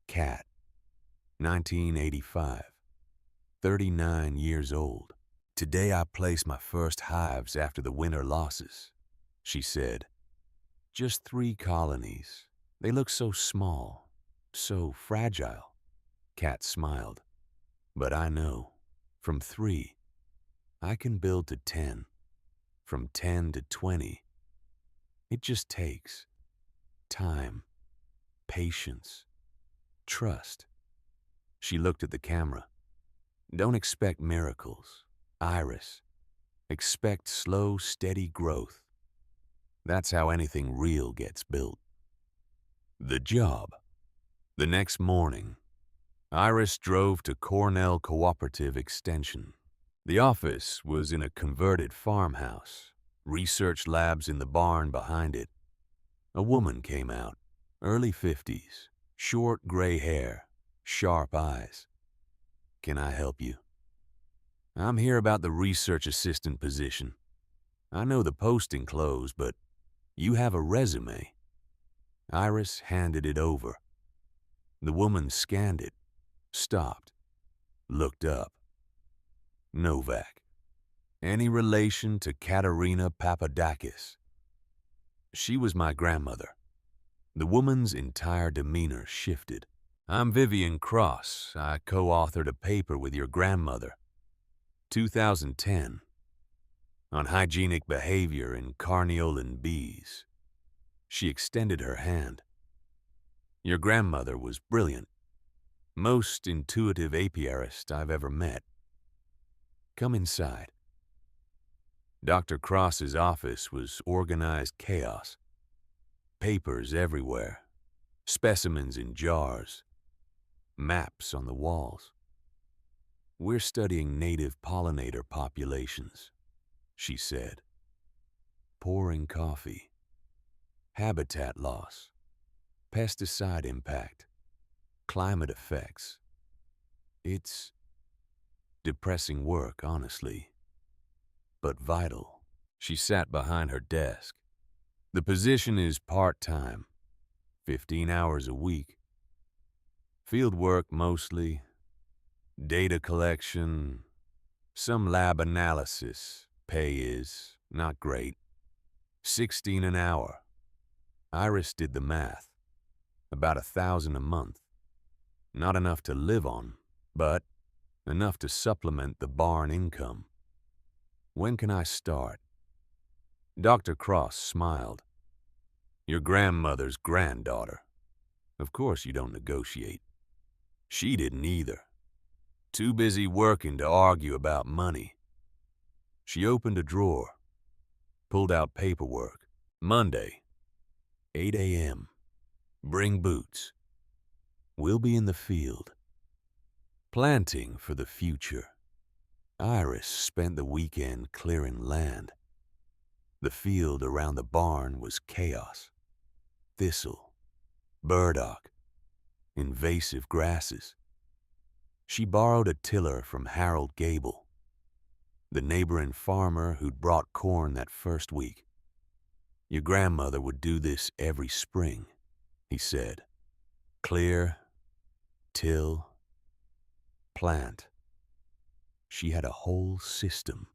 Cat, 1985, 39 years old. Today I place my first hives after the winter losses, she said. Just 3 colonies. They look so small, so fragile. Cat smiled. But I know, from 3, I can build to 10. From 10 to 20. It just takes time, patience, trust. She looked at the camera. Don't expect miracles, Iris. Expect slow, steady growth. That's how anything real gets built. The job. The next morning, Iris drove to Cornell Cooperative Extension. The office was in a converted farmhouse, research labs in the barn behind it. A woman came out, early 50s, short gray hair, sharp eyes. Can I help you? I'm here about the research assistant position. I know the posting closed, but you have a resume. Iris handed it over. The woman scanned it, stopped, looked up. Novak. Any relation to Katerina Papadakis? She was my grandmother. The woman's entire demeanor shifted. I'm Vivian Cross. I co-authored a paper with your grandmother. 2010. On hygienic behavior in carniolan bees. She extended her hand. Your grandmother was brilliant. Most intuitive apiarist I've ever met. Come inside. Dr. Cross's office was organized chaos. Papers everywhere. Specimens in jars. Maps on the walls. We're studying native pollinator populations, she said. Pouring coffee. Habitat loss. Pesticide impact. Climate effects. It's depressing work, honestly, but vital. She sat behind her desk. The position is part-time, 15 hours a week. Field work mostly, data collection, some lab analysis. Pay is not great. $16 an hour. Iris did the math. About $1,000 a month. Not enough to live on, but enough to supplement the barn income. When can I start? Dr. Cross smiled. Your grandmother's granddaughter. Of course you don't negotiate. She didn't either. Too busy working to argue about money. She opened a drawer, pulled out paperwork. Monday, 8 a.m. Bring boots. We'll be in the field. Planting for the future. Iris spent the weekend clearing land. The field around the barn was chaos. Thistle, burdock, invasive grasses. She borrowed a tiller from Harold Gable, the neighboring farmer who'd brought corn that first week. Your grandmother would do this every spring, he said. Clear, till, plant. She had a whole system.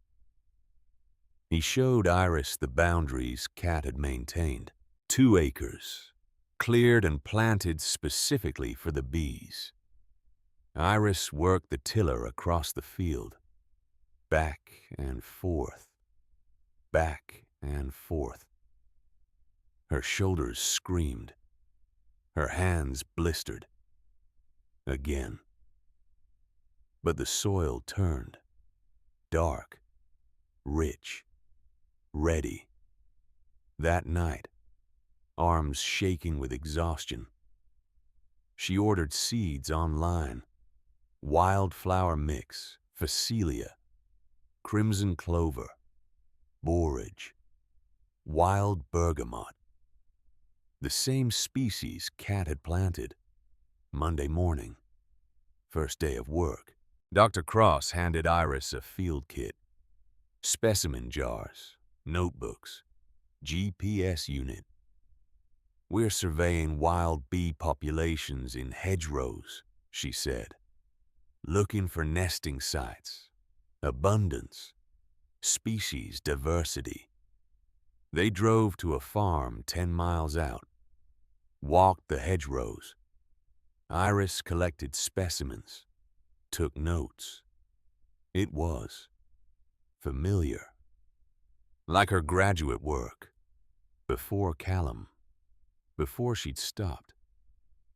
He showed Iris the boundaries Cat had maintained. 2 acres, cleared and planted specifically for the bees. Iris worked the tiller across the field, back and forth, back and forth. Her shoulders screamed. Her hands blistered. Again. But the soil turned. Dark, rich, ready. That night, arms shaking with exhaustion, she ordered seeds online. Wildflower mix, phacelia, crimson clover, borage, wild bergamot. The same species Cat had planted. Monday morning, first day of work. Dr. Cross handed Iris a field kit. Specimen jars, notebooks, GPS unit. We're surveying wild bee populations in hedgerows, she said. Looking for nesting sites, abundance, species diversity. They drove to a farm 10 miles out, walked the hedgerows. Iris collected specimens, took notes. It was familiar, like her graduate work, before Callum, before she'd stopped,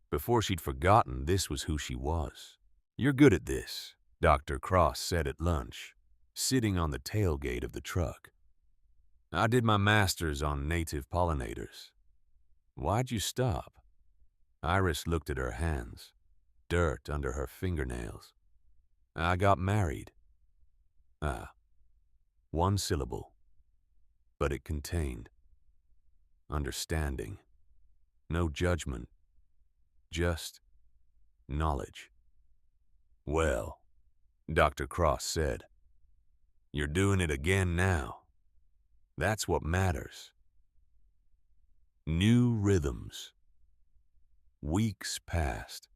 before she'd forgotten this was who she was. You're good at this, Dr. Cross said at lunch, sitting on the tailgate of the truck. I did my master's on native pollinators. Why'd you stop? Iris looked at her hands, dirt under her fingernails. I got married. Ah, 1 syllable, but it contained understanding, no judgment, just knowledge. Well, Dr. Cross said, you're doing it again now. That's what matters. New rhythms. Weeks passed.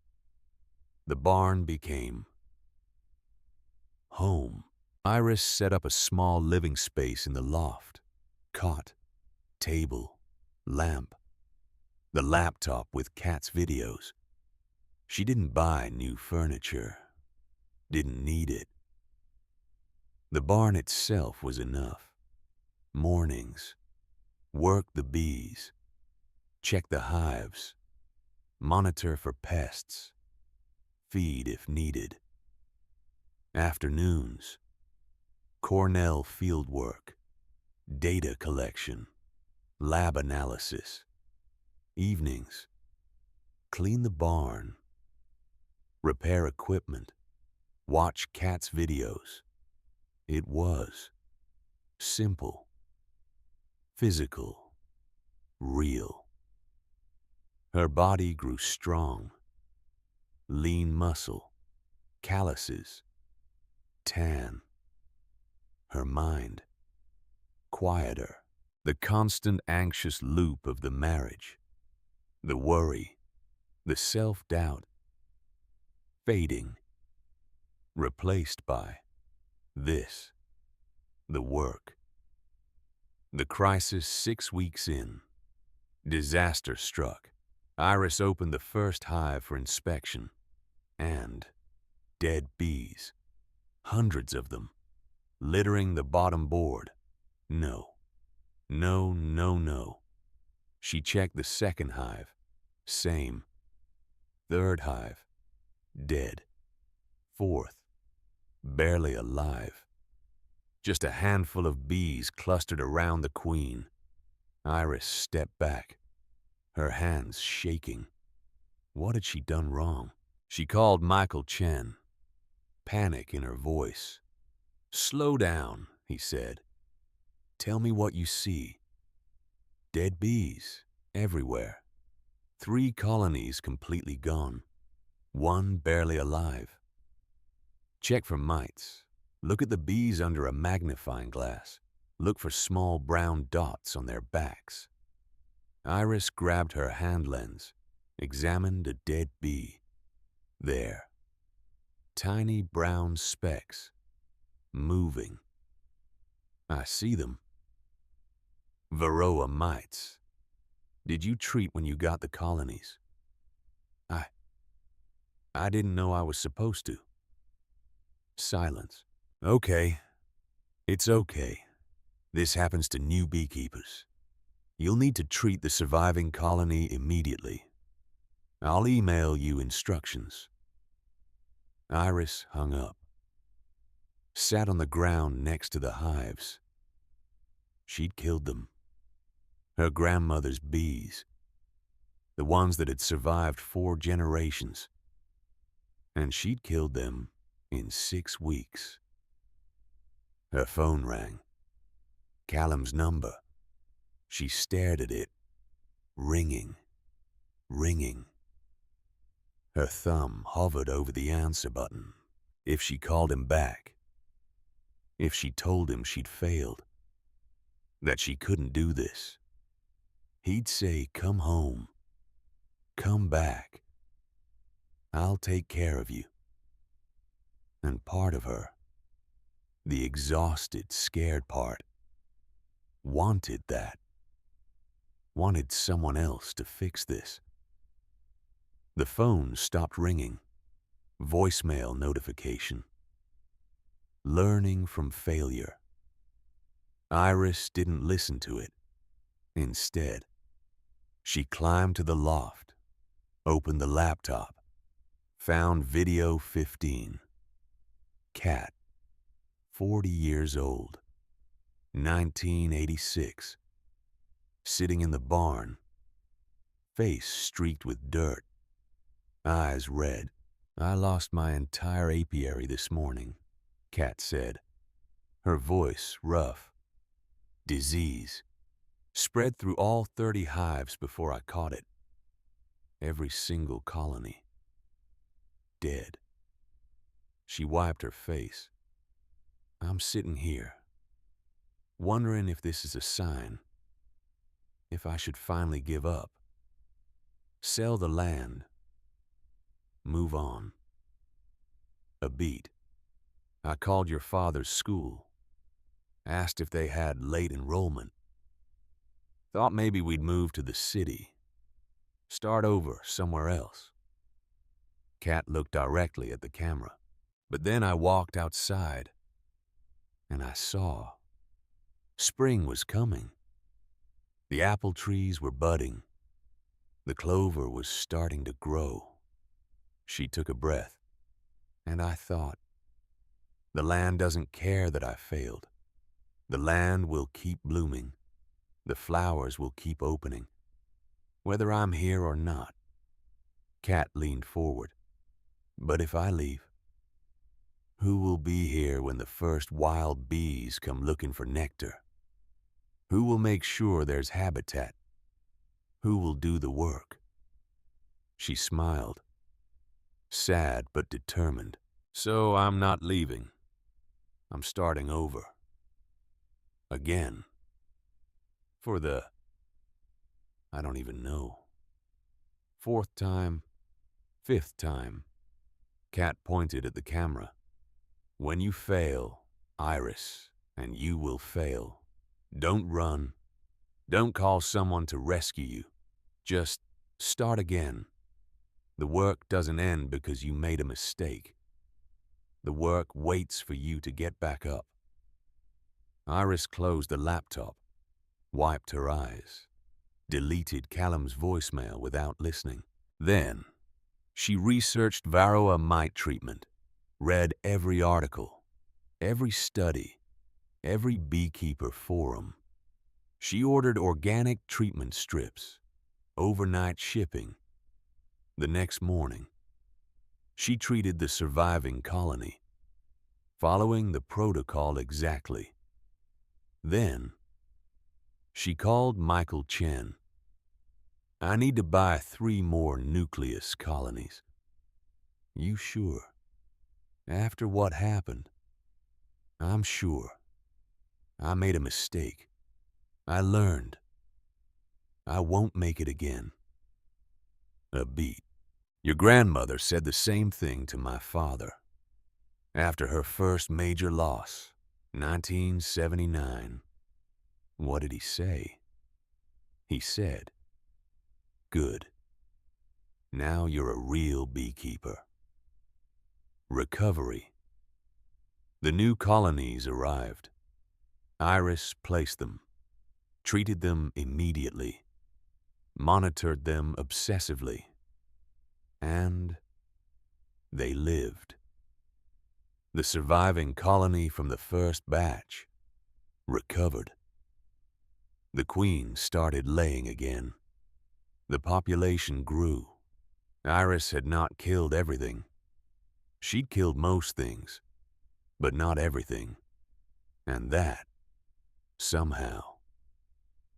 The barn became home. Iris set up a small living space in the loft. Cot, table, lamp. The laptop with Cat's videos. She didn't buy new furniture. Didn't need it. The barn itself was enough. Mornings. Work the bees. Check the hives. Monitor for pests. Feed if needed. Afternoons. Cornell fieldwork. Data collection. Lab analysis. Evenings. Clean the barn. Repair equipment. Watch Cat's videos. It was simple, physical, real. Her body grew strong, lean muscle, calluses, tan. Her mind, quieter. The constant anxious loop of the marriage, the worry, the self-doubt, fading, replaced by this, the work, The crisis 6 weeks in. Disaster struck. Iris opened the first hive for inspection. And dead bees. Hundreds of them. Littering the bottom board. No. No, no, no. She checked the second hive. Same. Third hive. Dead. Fourth. Barely alive. Just a handful of bees clustered around the queen. Iris stepped back, her hands shaking. What had she done wrong? She called Michael Chen, panic in her voice. "Slow down," he said. "Tell me what you see." Dead bees, everywhere. 3 colonies completely gone. 1 barely alive. Check for mites. Look at the bees under a magnifying glass. Look for small brown dots on their backs. Iris grabbed her hand lens, examined a dead bee. There. Tiny brown specks. Moving. I see them. Varroa mites. Did you treat when you got the colonies? I didn't know I was supposed to. Silence. Okay. It's okay. This happens to new beekeepers. You'll need to treat the surviving colony immediately. I'll email you instructions. Iris hung up. Sat on the ground next to the hives. She'd killed them. Her grandmother's bees. The ones that had survived 4 generations. And she'd killed them in 6 weeks. Her phone rang. Callum's number. She stared at it, ringing, ringing. Her thumb hovered over the answer button. If she called him back, if she told him she'd failed, that she couldn't do this, he'd say, "Come home, come back. I'll take care of you." And part of her, the exhausted, scared part, wanted that. Wanted someone else to fix this. The phone stopped ringing. Voicemail notification. Learning from failure. Iris didn't listen to it. Instead, she climbed to the loft, opened the laptop, found video 15. Cat, 40 years old, 1986. Sitting in the barn, face streaked with dirt, eyes red. "I lost my entire apiary this morning," Cat said, her voice rough. "Disease. Spread through all 30 hives before I caught it. Every single colony. Dead." She wiped her face. "I'm sitting here, wondering if this is a sign. If I should finally give up. Sell the land. Move on." A beat. "I called your father's school. Asked if they had late enrollment. Thought maybe we'd move to the city. Start over somewhere else." Cat looked directly at the camera. "But then I walked outside, and I saw. Spring was coming. The apple trees were budding. The clover was starting to grow." She took a breath. "And I thought, the land doesn't care that I failed. The land will keep blooming. The flowers will keep opening. Whether I'm here or not." Cat leaned forward. "But if I leave, who will be here when the first wild bees come looking for nectar? Who will make sure there's habitat? Who will do the work?" She smiled, sad but determined. "So I'm not leaving. I'm starting over. Again. For the, I don't even know. 4th time, 5th time." Cat pointed at the camera. "When you fail, Iris, and you will fail, Don't run. Don't call someone to rescue you. Just start again. The work doesn't end because you made a mistake. The work waits for you to get back up. Iris closed the laptop, wiped her eyes, deleted Callum's voicemail without listening. Then, she researched varroa mite treatment, read every article, every study, every beekeeper forum. She ordered organic treatment strips, overnight shipping. The next morning, she treated the surviving colony, following the protocol exactly. Then, she called Michael Chen. I need to buy 3 more nucleus colonies. You sure? After what happened? I'm sure. I made a mistake. I learned. I won't make it again. A beat. Your grandmother said the same thing to my father. After her first major loss, 1979. What did he say? He said, "Good. Now you're a real beekeeper." Recovery. The new colonies arrived. Iris placed them, treated them immediately, monitored them obsessively, and they lived. The surviving colony from the first batch recovered. The queen started laying again. The population grew. Iris had not killed everything. She'd killed most things, but not everything. And that, somehow,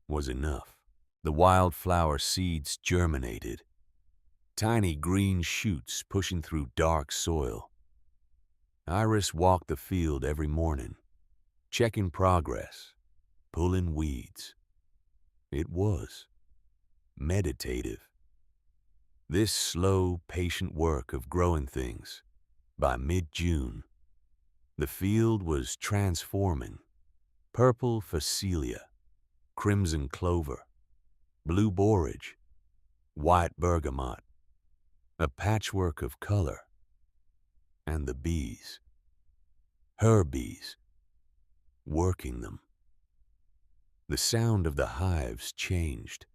was enough. The wildflower seeds germinated, tiny green shoots pushing through dark soil. Iris walked the field every morning, checking progress, pulling weeds. It was meditative. This slow, patient work of growing things. By mid-June, the field was transforming. Purple phacelia, crimson clover, blue borage, white bergamot, a patchwork of color. And the bees, her bees, working them. The sound of the hives changed,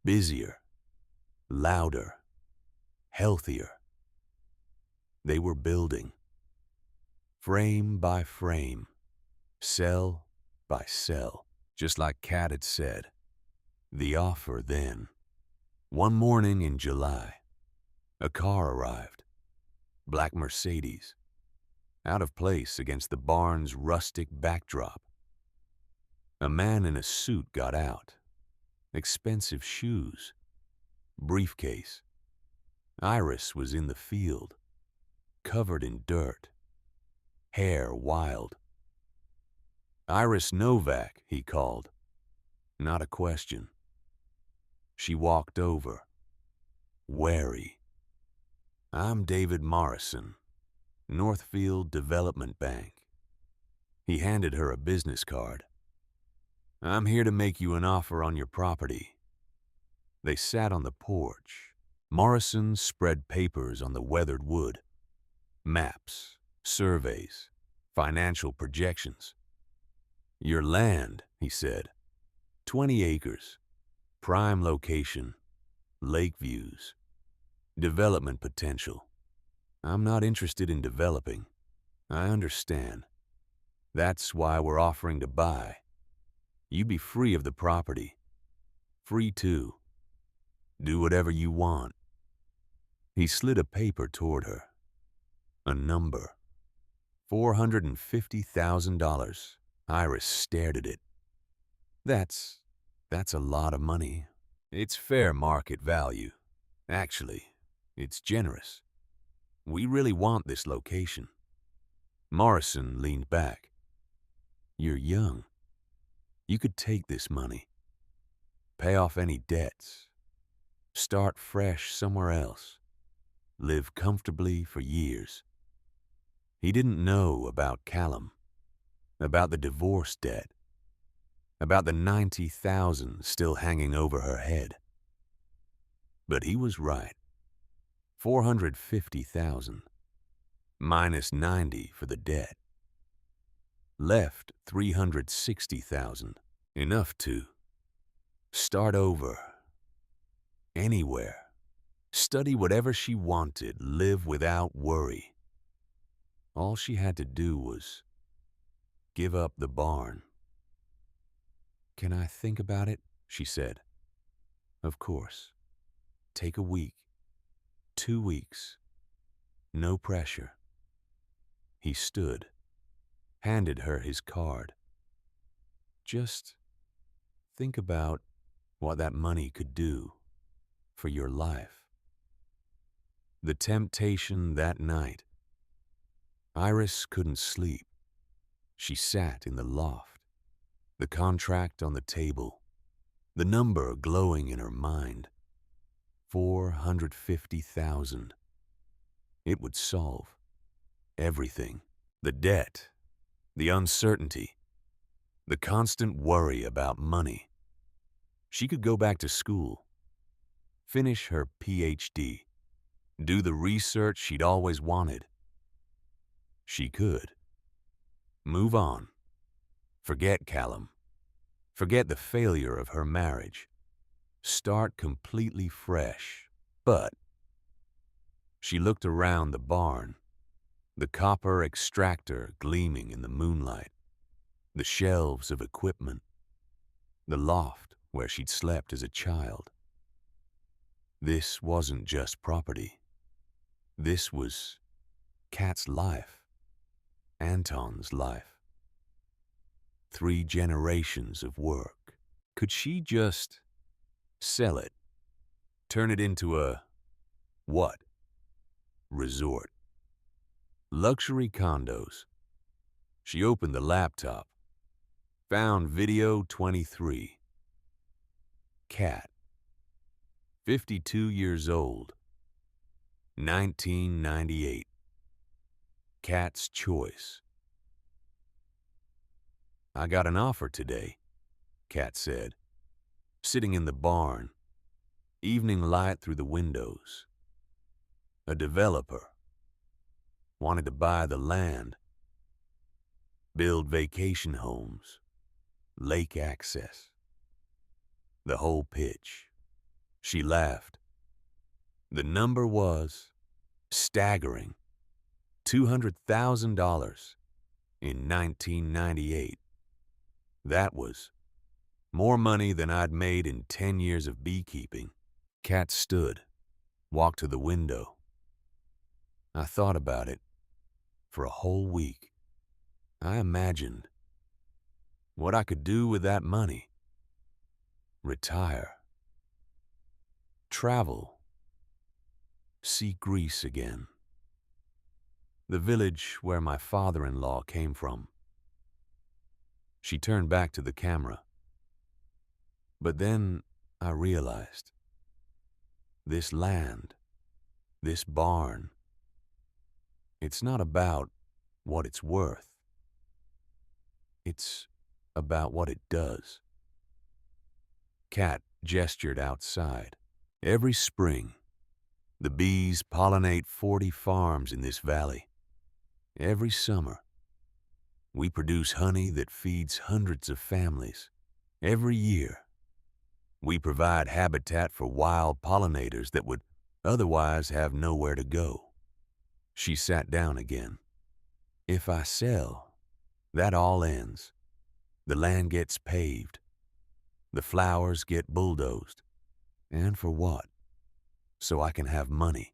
busier, louder, healthier. They were building, frame by frame, cell by cell, just like Kat had said. The offer then. One morning in July, a car arrived. Black Mercedes, out of place against the barn's rustic backdrop. A man in a suit got out. Expensive shoes, briefcase. Iris was in the field, covered in dirt, hair wild. Iris Novak, he called. Not a question. She walked over, wary. I'm David Morrison, Northfield Development Bank. He handed her a business card. I'm here to make you an offer on your property. They sat on the porch. Morrison spread papers on the weathered wood. Maps, surveys, financial projections. Your land, he said. 20 acres, prime location, lake views, development potential. I'm not interested in developing. I understand. That's why we're offering to buy. You be free of the property. Free to do whatever you want. He slid a paper toward her. A number. $450,000. Iris stared at it. That's a lot of money. It's fair market value. Actually, it's generous. We really want this location. Morrison leaned back. You're young. You could take this money. Pay off any debts. Start fresh somewhere else. Live comfortably for years. He didn't know about Callum, about the divorce debt. about the 90,000 still hanging over her head. But he was right. 450,000 minus 90 for the debt left 360,000, enough to start over, anywhere, study whatever she wanted, live without worry. All she had to do was give up the barn. "Can I think about it?" she said. "Of course. Take a week, 2 weeks. No pressure." He stood, handed her his card. "Just think about what that money could do for your life." The temptation that night. Iris couldn't sleep. She sat in the loft, the contract on the table, the number glowing in her mind. 450,000. It would solve everything. The debt, the uncertainty, the constant worry about money. She could go back to school, finish her PhD, do the research she'd always wanted. She could move on, forget Callum, forget the failure of her marriage, start completely fresh. But she looked around the barn, the copper extractor gleaming in the moonlight, the shelves of equipment, the loft where she'd slept as a child. This wasn't just property. This was Kat's life, Anton's life. 3 generations of work. Could she just sell it, turn it into a, what? Resort. Luxury condos. She opened the laptop, found video 23. Kat, 52 years old, 1998. Kat's choice. "I got an offer today," Kat said, sitting in the barn, evening light through the windows. A developer wanted to buy the land, build vacation homes, lake access, the whole pitch. She laughed. The number was staggering. $200,000 in 1998. That was more money than I'd made in 10 years of beekeeping. Kat stood, walked to the window. "I thought about it for a whole week. I imagined what I could do with that money. Retire. Travel. See Greece again. The village where my father-in-law came from." She turned back to the camera. "But then I realized, this land, this barn, it's not about what it's worth. It's about what it does." Kat gestured outside. "Every spring, the bees pollinate 40 farms in this valley. Every summer, we produce honey that feeds hundreds of families. Every year, we provide habitat for wild pollinators that would otherwise have nowhere to go." She sat down again. "If I sell, that all ends. The land gets paved. The flowers get bulldozed. And for what? So I can have money."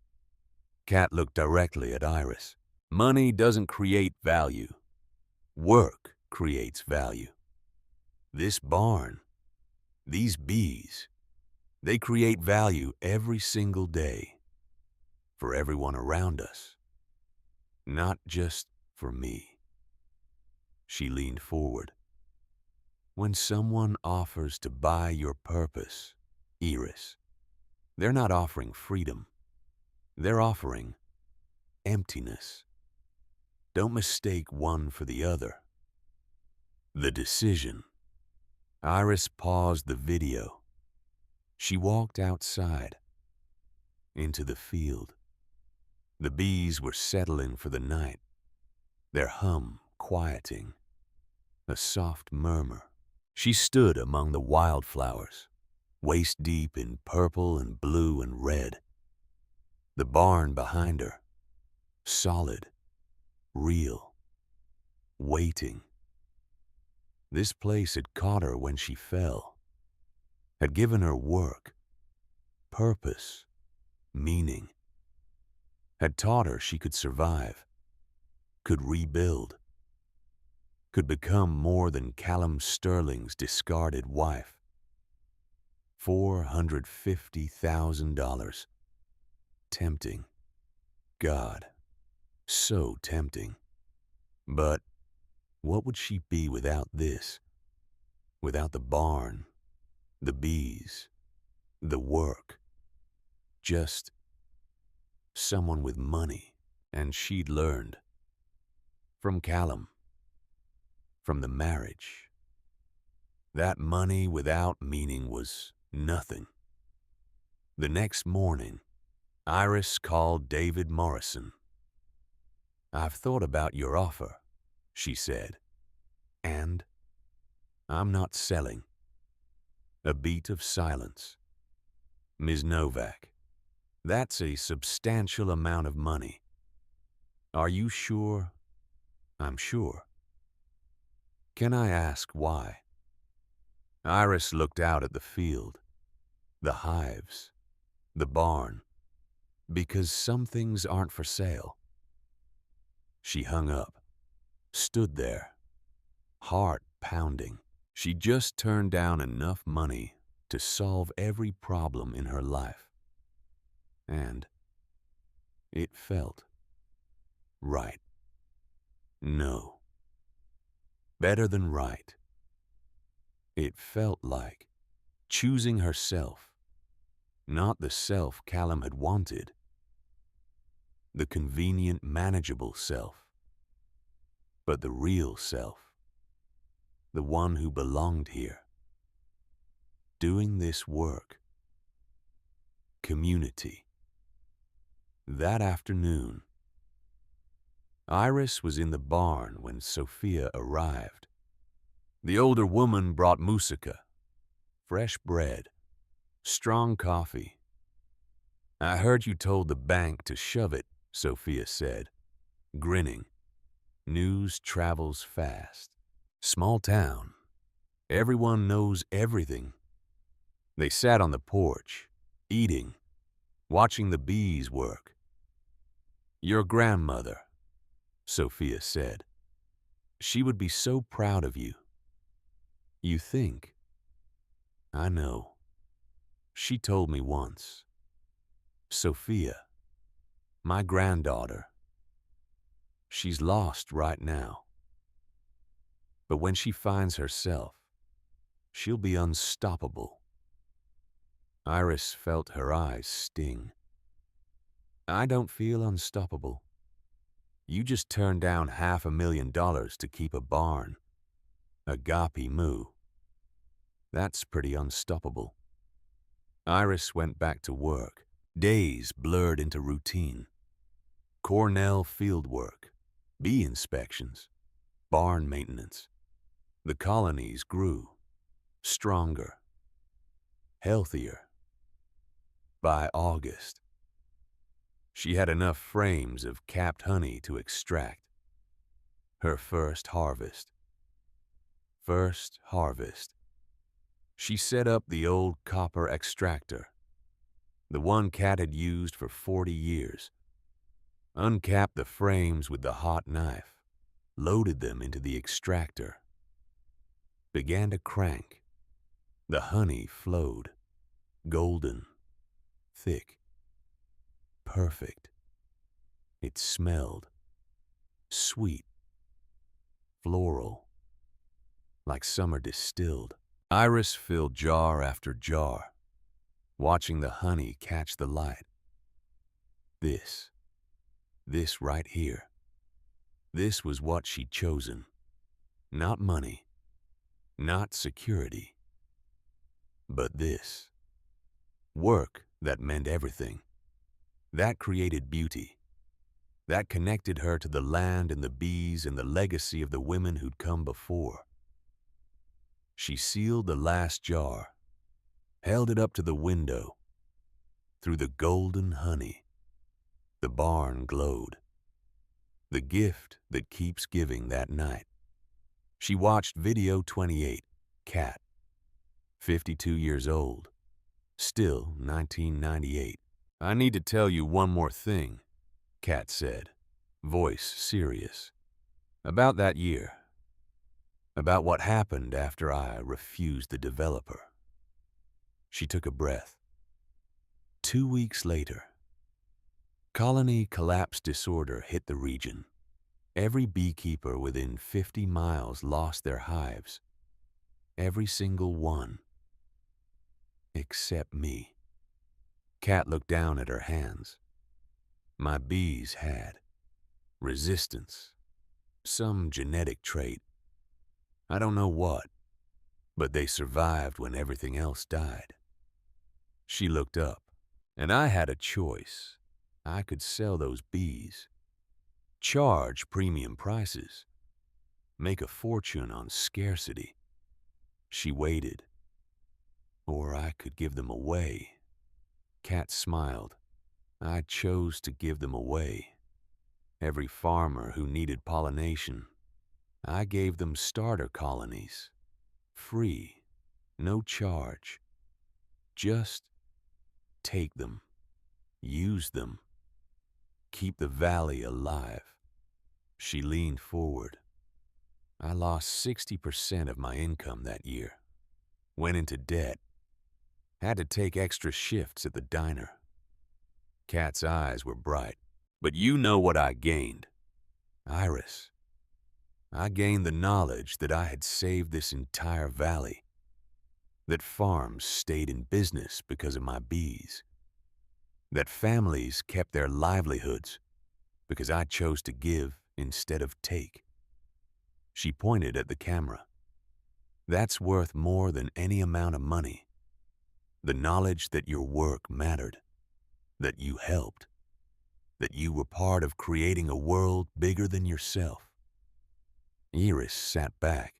Kat looked directly at Iris. "Money doesn't create value. Work creates value. This barn, these bees, they create value every single day for everyone around us, not just for me." She leaned forward. "When someone offers to buy your purpose, Iris, they're not offering freedom. They're offering emptiness. Don't mistake one for the other. The decision." Iris paused the video. She walked outside, into the field. The bees were settling for the night, their hum quieting, a soft murmur. She stood among the wildflowers, waist deep in purple and blue and red. The barn behind her, solid, real, waiting. This place had caught her when she fell, had given her work, purpose, meaning, had taught her she could survive, could rebuild, could become more than Callum Sterling's discarded wife. $450,000. Tempting. God, so tempting. But what would she be without this? Without the barn, the bees, the work? Just someone with money. And she'd learned. From Callum. From the marriage. That money without meaning was nothing. The next morning, Iris called David Morrison. "I've thought about your offer," she said, "and I'm not selling." A beat of silence. "Ms. Novak, that's a substantial amount of money. Are you sure?" "I'm sure." "Can I ask why?" Iris looked out at the field, the hives, the barn. "Because some things aren't for sale." She hung up, stood there, heart pounding. She just turned down enough money to solve every problem in her life. And it felt right. No. Better than right. It felt like choosing herself, not the self Callum had wanted, the convenient, manageable self, but the real self, the one who belonged here, doing this work. Community. That afternoon, Iris was in the barn when Sophia arrived. The older woman brought moussaka, fresh bread, strong coffee. "I heard you told the bank to shove it," Sophia said, grinning. News travels fast. Small town. Everyone knows everything. They sat on the porch, eating, watching the bees work. "Your grandmother," Sophia said. "She would be so proud of you." "You think?" "I know. She told me once. Sophia, my granddaughter, she's lost right now. But when she finds herself, she'll be unstoppable." Iris felt her eyes sting. "I don't feel unstoppable. You just turned down $500,000 to keep a barn. Agape moo. That's pretty unstoppable." Iris went back to work. Days blurred into routine. Cornell field work, bee inspections, barn maintenance. The colonies grew, stronger, healthier. By August, she had enough frames of capped honey to extract. Her first harvest. First harvest. She set up the old copper extractor, the one Cat had used for 40 years, uncapped the frames with the hot knife, loaded them into the extractor, began to crank. The honey flowed, golden, thick, perfect. It smelled sweet, floral, like summer distilled. Iris filled jar after jar, watching the honey catch the light. This right here, this was what she'd chosen. Not money, not security, But this work that meant everything, that created beauty, that connected her to the land and the bees and the legacy of the women who'd come before. She sealed the last jar, held it up to the window. Through the golden honey, the barn glowed. The gift that keeps giving that night. She watched video 28, Cat, 52 years old, still 1998. "I need to tell you one more thing," Cat said, voice serious. "About that year. About what happened after I refused the developer." She took a breath. 2 weeks later, colony collapse disorder hit the region. Every beekeeper within 50 miles lost their hives. Every single one. Except me. Cat looked down at her hands. My bees had resistance. Some genetic trait. I don't know what, but they survived when everything else died. She looked up, and I had a choice. I could sell those bees, charge premium prices, make a fortune on scarcity. She waited. Or I could give them away. Cat smiled. I chose to give them away. Every farmer who needed pollination, I gave them starter colonies. Free, no charge. Just take them, use them, keep the valley alive. She leaned forward. I lost 60% of my income that year. Went into debt. Had to take extra shifts at the diner. Cat's eyes were bright. "But you know what I gained, Iris. I gained the knowledge that I had saved this entire valley, that farms stayed in business because of my bees, that families kept their livelihoods because I chose to give instead of take." She pointed at the camera. "That's worth more than any amount of money. The knowledge that your work mattered, that you helped, that you were part of creating a world bigger than yourself." Iris sat back.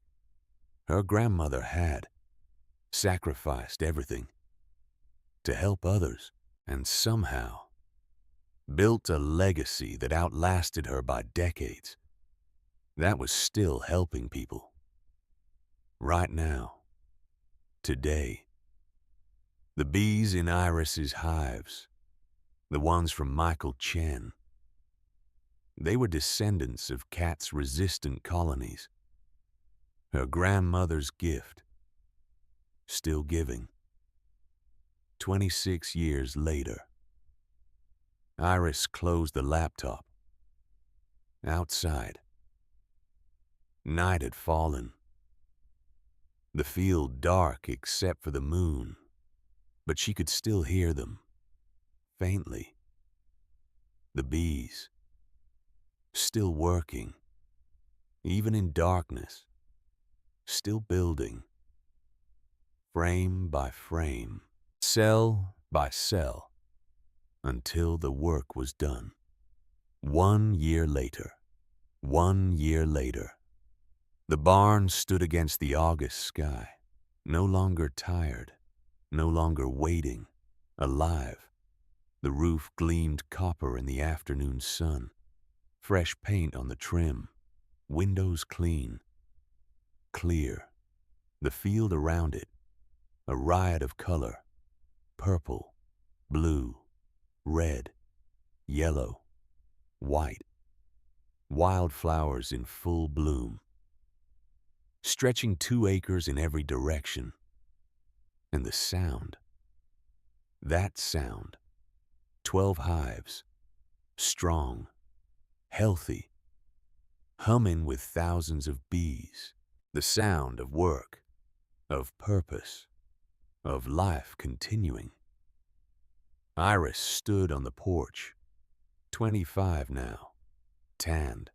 Her grandmother had sacrificed everything to help others, and somehow built a legacy that outlasted her by decades. That was still helping people. Right now. Today. The bees in Iris's hives, the ones from Michael Chen, they were descendants of Cat's resistant colonies. Her grandmother's gift. Still giving. 26 years later. Iris closed the laptop. Outside. Night had fallen. The field dark except for the moon, but she could still hear them, faintly. The bees, still working, even in darkness, still building, frame by frame, cell by cell, until the work was done. 1 year later. 1 year later. The barn stood against the August sky, no longer tired, no longer waiting, alive. The roof gleamed copper in the afternoon sun, fresh paint on the trim, windows clean, clear. The field around it, a riot of color, purple, blue, red, yellow, white, wildflowers in full bloom, stretching 2 acres in every direction. And the sound, that sound, 12 hives, strong, healthy, humming with thousands of bees, the sound of work, of purpose, of life continuing. Iris stood on the porch, 25 now, tanned,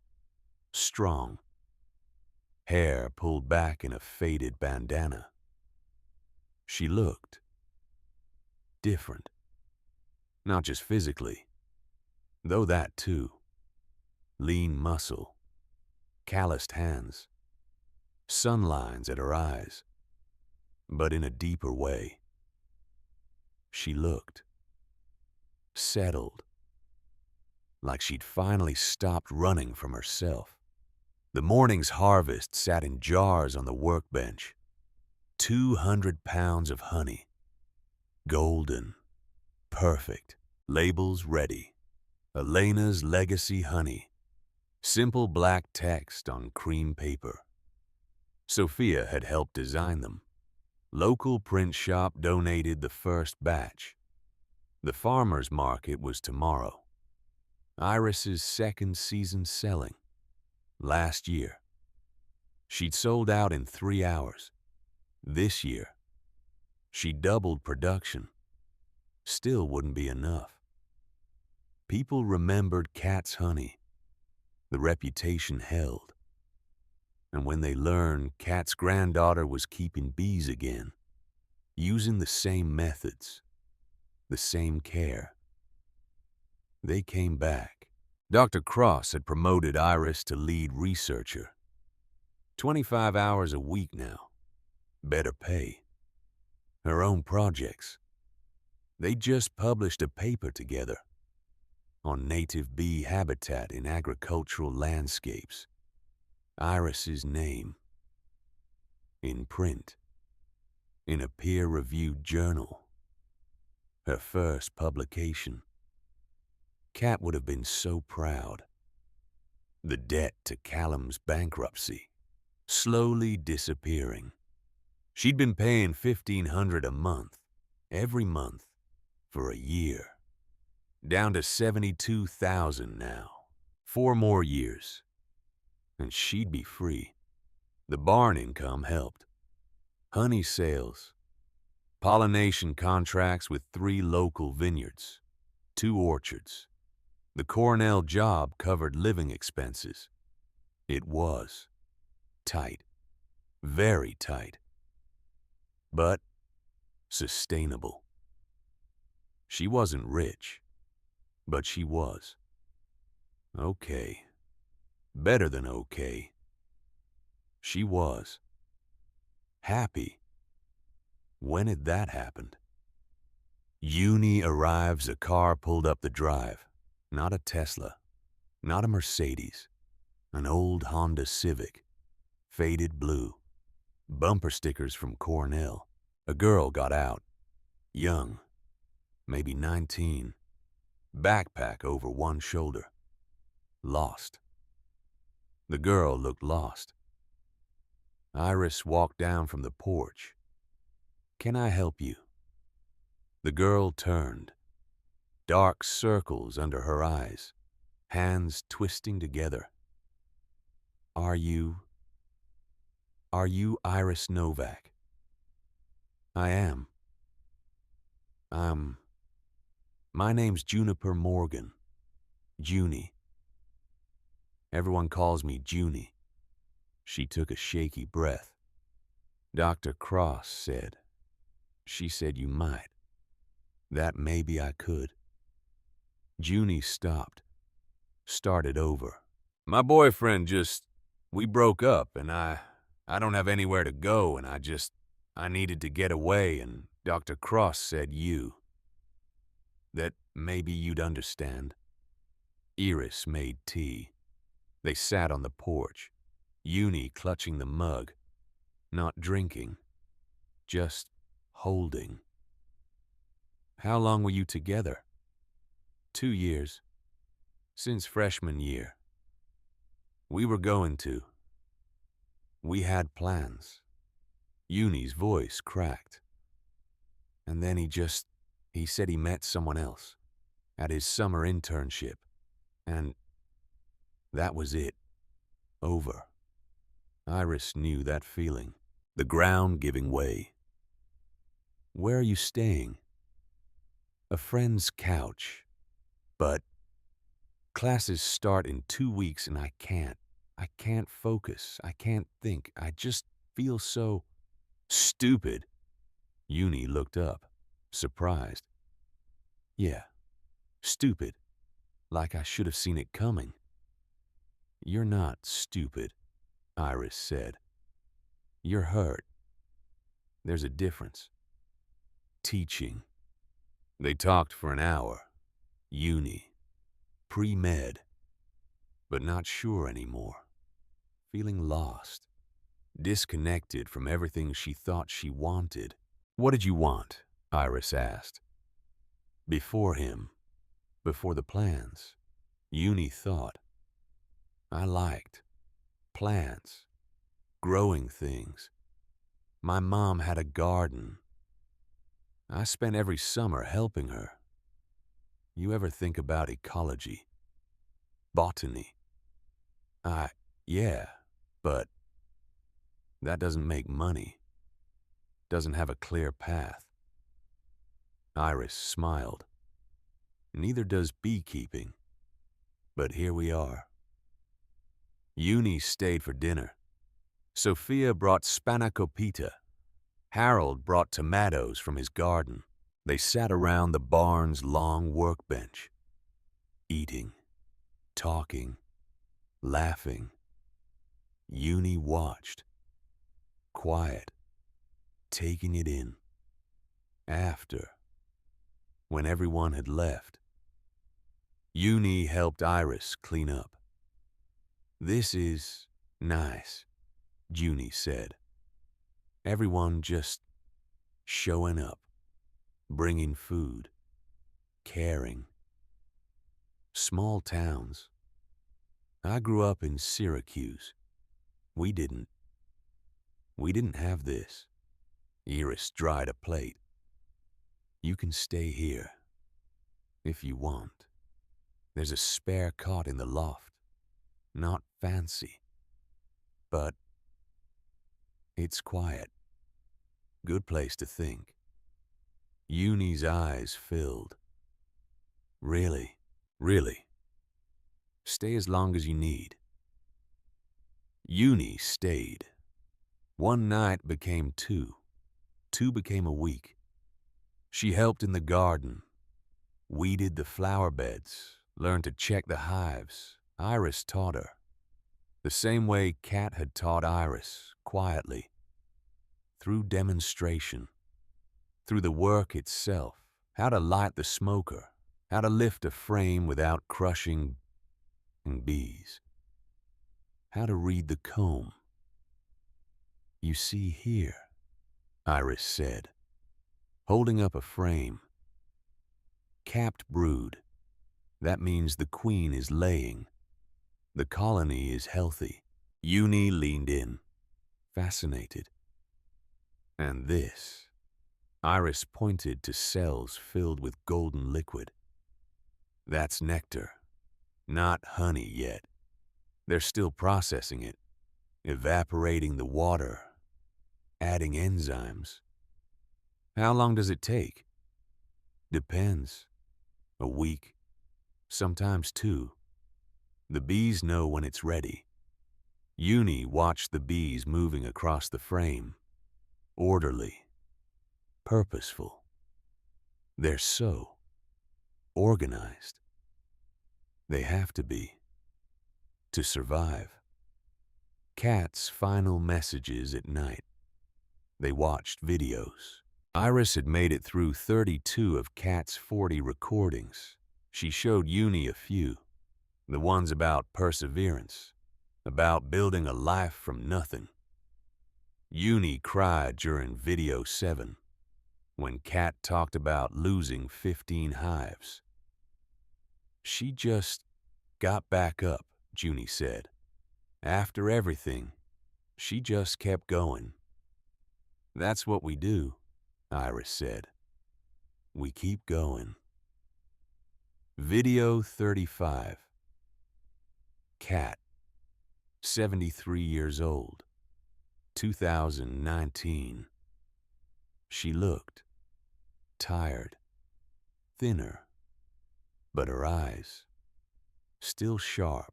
strong, hair pulled back in a faded bandana. She looked different, not just physically, though that too. Lean muscle, calloused hands, sun lines at her eyes, but in a deeper way. She looked settled, like she'd finally stopped running from herself. The morning's harvest sat in jars on the workbench. 200 pounds of honey, golden, perfect, labels ready. Elena's Legacy Honey. Simple black text on cream paper. Sophia had helped design them. Local print shop donated the first batch. The farmer's market was tomorrow. Iris's second season selling. Last year. She'd sold out in 3 hours. This year. She doubled production. Still wouldn't be enough. People remembered Kat's honey. The reputation held. And when they learned Kat's granddaughter was keeping bees again, using the same methods, the same care, they came back. Dr. Cross had promoted Iris to lead researcher. 25 hours a week now. Better pay. Her own projects. They just published a paper together on native bee habitat in agricultural landscapes. Iris's name. In print. In a peer-reviewed journal. Her first publication. Kat would have been so proud. The debt to Callum's bankruptcy. Slowly disappearing. She'd been paying $1,500 a month, every month, for a year. Down to $72,000 now. 4 more years. And she'd be free. The barn income helped. Honey sales. Pollination contracts with 3 local vineyards. 2 orchards. The Cornell job covered living expenses. It was tight. Very tight. But sustainable. She wasn't rich. But she was. Okay. Better than okay. She was. Happy. When had that happened? Uni arrives, a car pulled up the drive. Not a Tesla. Not a Mercedes. An old Honda Civic. Faded blue. Bumper stickers from Cornell. A girl got out. Young. Maybe 19. Backpack over one shoulder. Lost. The girl looked lost. Iris walked down from the porch. "Can I help you?" The girl turned. Dark circles under her eyes. Hands twisting together. Are you Iris Novak?" "I am. My name's Juniper Morgan. Junie. Everyone calls me Junie." She took a shaky breath. "Dr. Cross said. She said you might. That maybe I could." Junie stopped. Started over. "My boyfriend we broke up, and I don't have anywhere to go, and I needed to get away, and Dr. Cross said that maybe you'd understand." Iris made tea. They sat on the porch, Uni clutching the mug, not drinking, just holding. "How long were you together?" 2 years. Since freshman year. We were going to. We had plans." Uni's voice cracked. "And then he said he met someone else at his summer internship. And that was it. Over." Iris knew that feeling. The ground giving way. "Where are you staying?" "A friend's couch. But classes start in 2 weeks and I can't focus. I can't think. I just feel so stupid." Uni looked up, surprised. Yeah, stupid, like I should have seen it coming. You're not stupid, Iris said. You're hurt. There's a difference. Teaching. They talked for an hour. Uni. Pre-med. But not sure anymore. Feeling lost. Disconnected from everything she thought she wanted. What did you want? Iris asked. Before him. Before the plans. Uni thought. I liked. Plants. Growing things. My mom had a garden. I spent every summer helping her. You ever think about ecology? Botany? Yeah, but that doesn't make money. Doesn't have a clear path. Iris smiled. Neither does beekeeping. But here we are. Uni stayed for dinner. Sophia brought spanakopita. Harold brought tomatoes from his garden. They sat around the barn's long workbench, eating, talking, laughing. Uni watched, quiet, taking it in. After, when everyone had left, Uni helped Iris clean up. This is nice, Uni said. Everyone just showing up, bringing food, caring. Small towns. I grew up in Syracuse. We didn't have this. Iris dried a plate. You can stay here, if you want. There's a spare cot in the loft. Not fancy, but it's quiet. Good place to think. Uni's eyes filled. Really, really. Stay as long as you need. Uni stayed. One night became two. Two became a week. She helped in the garden, weeded the flower beds, learned to check the hives. Iris taught her. The same way Kat had taught Iris, quietly. Through demonstration. Through the work itself. How to light the smoker. How to lift a frame without crushing bees. How to read the comb. You see here, Iris said, holding up a frame. Capped brood. That means the queen is laying. The colony is healthy. Uni leaned in, fascinated. And this. Iris pointed to cells filled with golden liquid. That's nectar. Not honey yet. They're still processing it, evaporating the water, adding enzymes. How long does it take? Depends. A week, sometimes 2. The bees know when it's ready. Uni watched the bees moving across the frame. Orderly. Purposeful. They're so organized. They have to be. To survive. Kat's final messages at night. They watched videos. Iris had made it through 32 of Kat's 40 recordings. She showed Uni a few. The ones about perseverance. About building a life from nothing. Uni cried during video 7. When Kat talked about losing 15 hives. She just got back up, Uni said. After everything, she just kept going. That's what we do, Iris said. We keep going. Video 35. Kat, 73 years old, 2019. She looked tired, thinner, but her eyes, still sharp,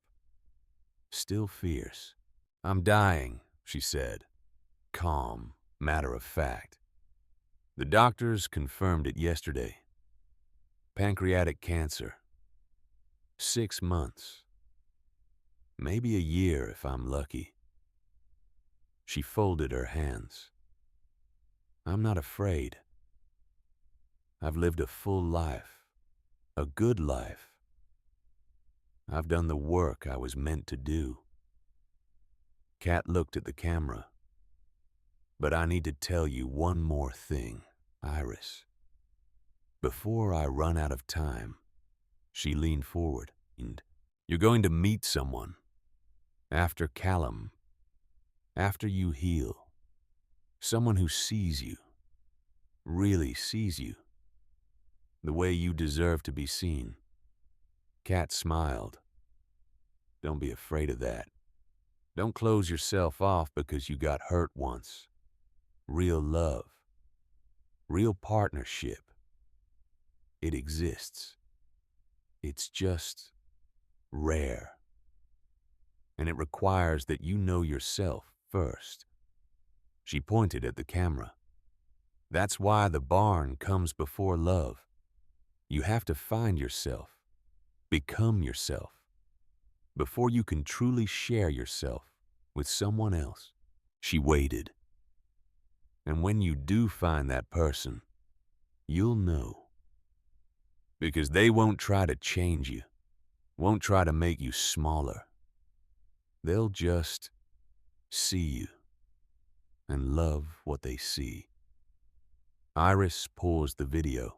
still fierce. I'm dying, she said, calm, matter of fact. The doctors confirmed it yesterday. Pancreatic cancer. 6 months. Maybe a year if I'm lucky. She folded her hands. I'm not afraid. I've lived a full life. A good life. I've done the work I was meant to do. Kat looked at the camera. But I need to tell you one more thing, Iris. Before I run out of time, she leaned forward, and you're going to meet someone. After Callum. After you heal. Someone who sees you. Really sees you. The way you deserve to be seen. Kat smiled. Don't be afraid of that. Don't close yourself off because you got hurt once. Real love. Real partnership. It exists. It's just rare. And it requires that you know yourself first. She pointed at the camera. That's why the barn comes before love. You have to find yourself, become yourself, before you can truly share yourself with someone else. She waited. And when you do find that person, you'll know. Because they won't try to change you, won't try to make you smaller. They'll just see you and love what they see. Iris paused the video.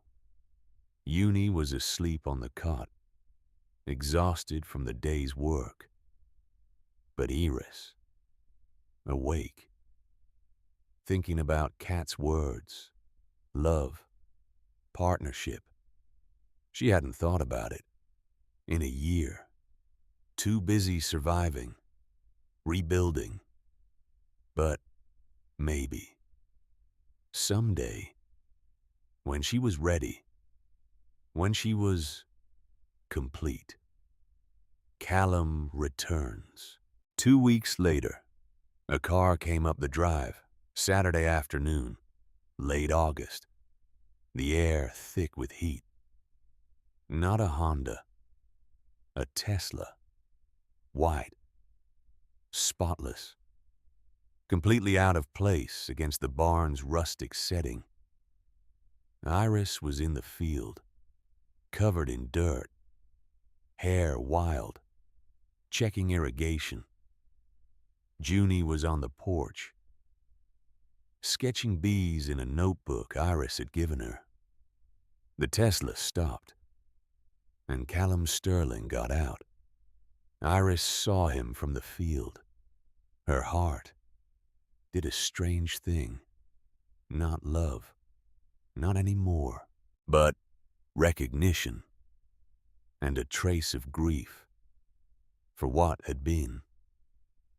Uni was asleep on the cot, exhausted from the day's work. But Iris, awake, thinking about Kat's words, love, partnership. She hadn't thought about it in a year. Too busy surviving, rebuilding. But maybe, someday, when she was ready, when she was complete, Callum returns. 2 weeks later, a car came up the drive, Saturday afternoon, late August, the air thick with heat. Not a Honda, a Tesla, white, spotless, completely out of place against the barn's rustic setting. Iris was in the field, covered in dirt, hair wild, checking irrigation. Junie was on the porch, sketching bees in a notebook Iris had given her. The Tesla stopped, and Callum Sterling got out. Iris saw him from the field. Her heart did a strange thing. Not love, not anymore, but recognition and a trace of grief for what had been,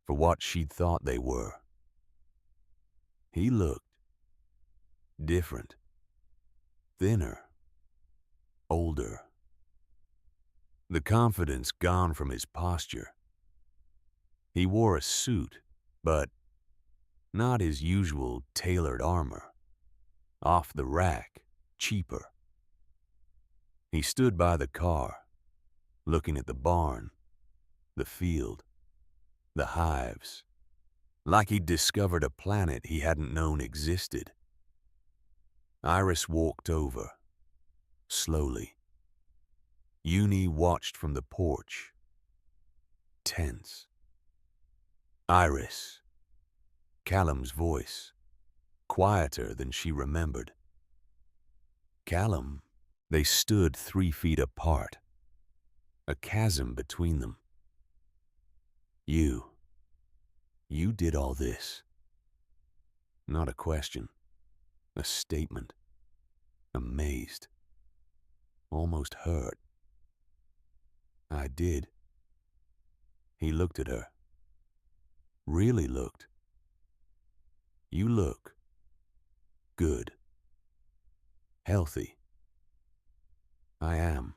for what she'd thought they were. He looked different, thinner, older. The confidence gone from his posture. He wore a suit, but not his usual tailored armor. Off the rack, cheaper. He stood by the car, looking at the barn, the field, the hives, like he'd discovered a planet he hadn't known existed. Iris walked over, slowly. Uni watched from the porch, tense. Iris, Callum's voice, quieter than she remembered. Callum, they stood 3 feet apart, a chasm between them. You did all this. Not a question, a statement. Amazed, almost hurt. I did. He looked at her. Really looked. You look good. Healthy. I am.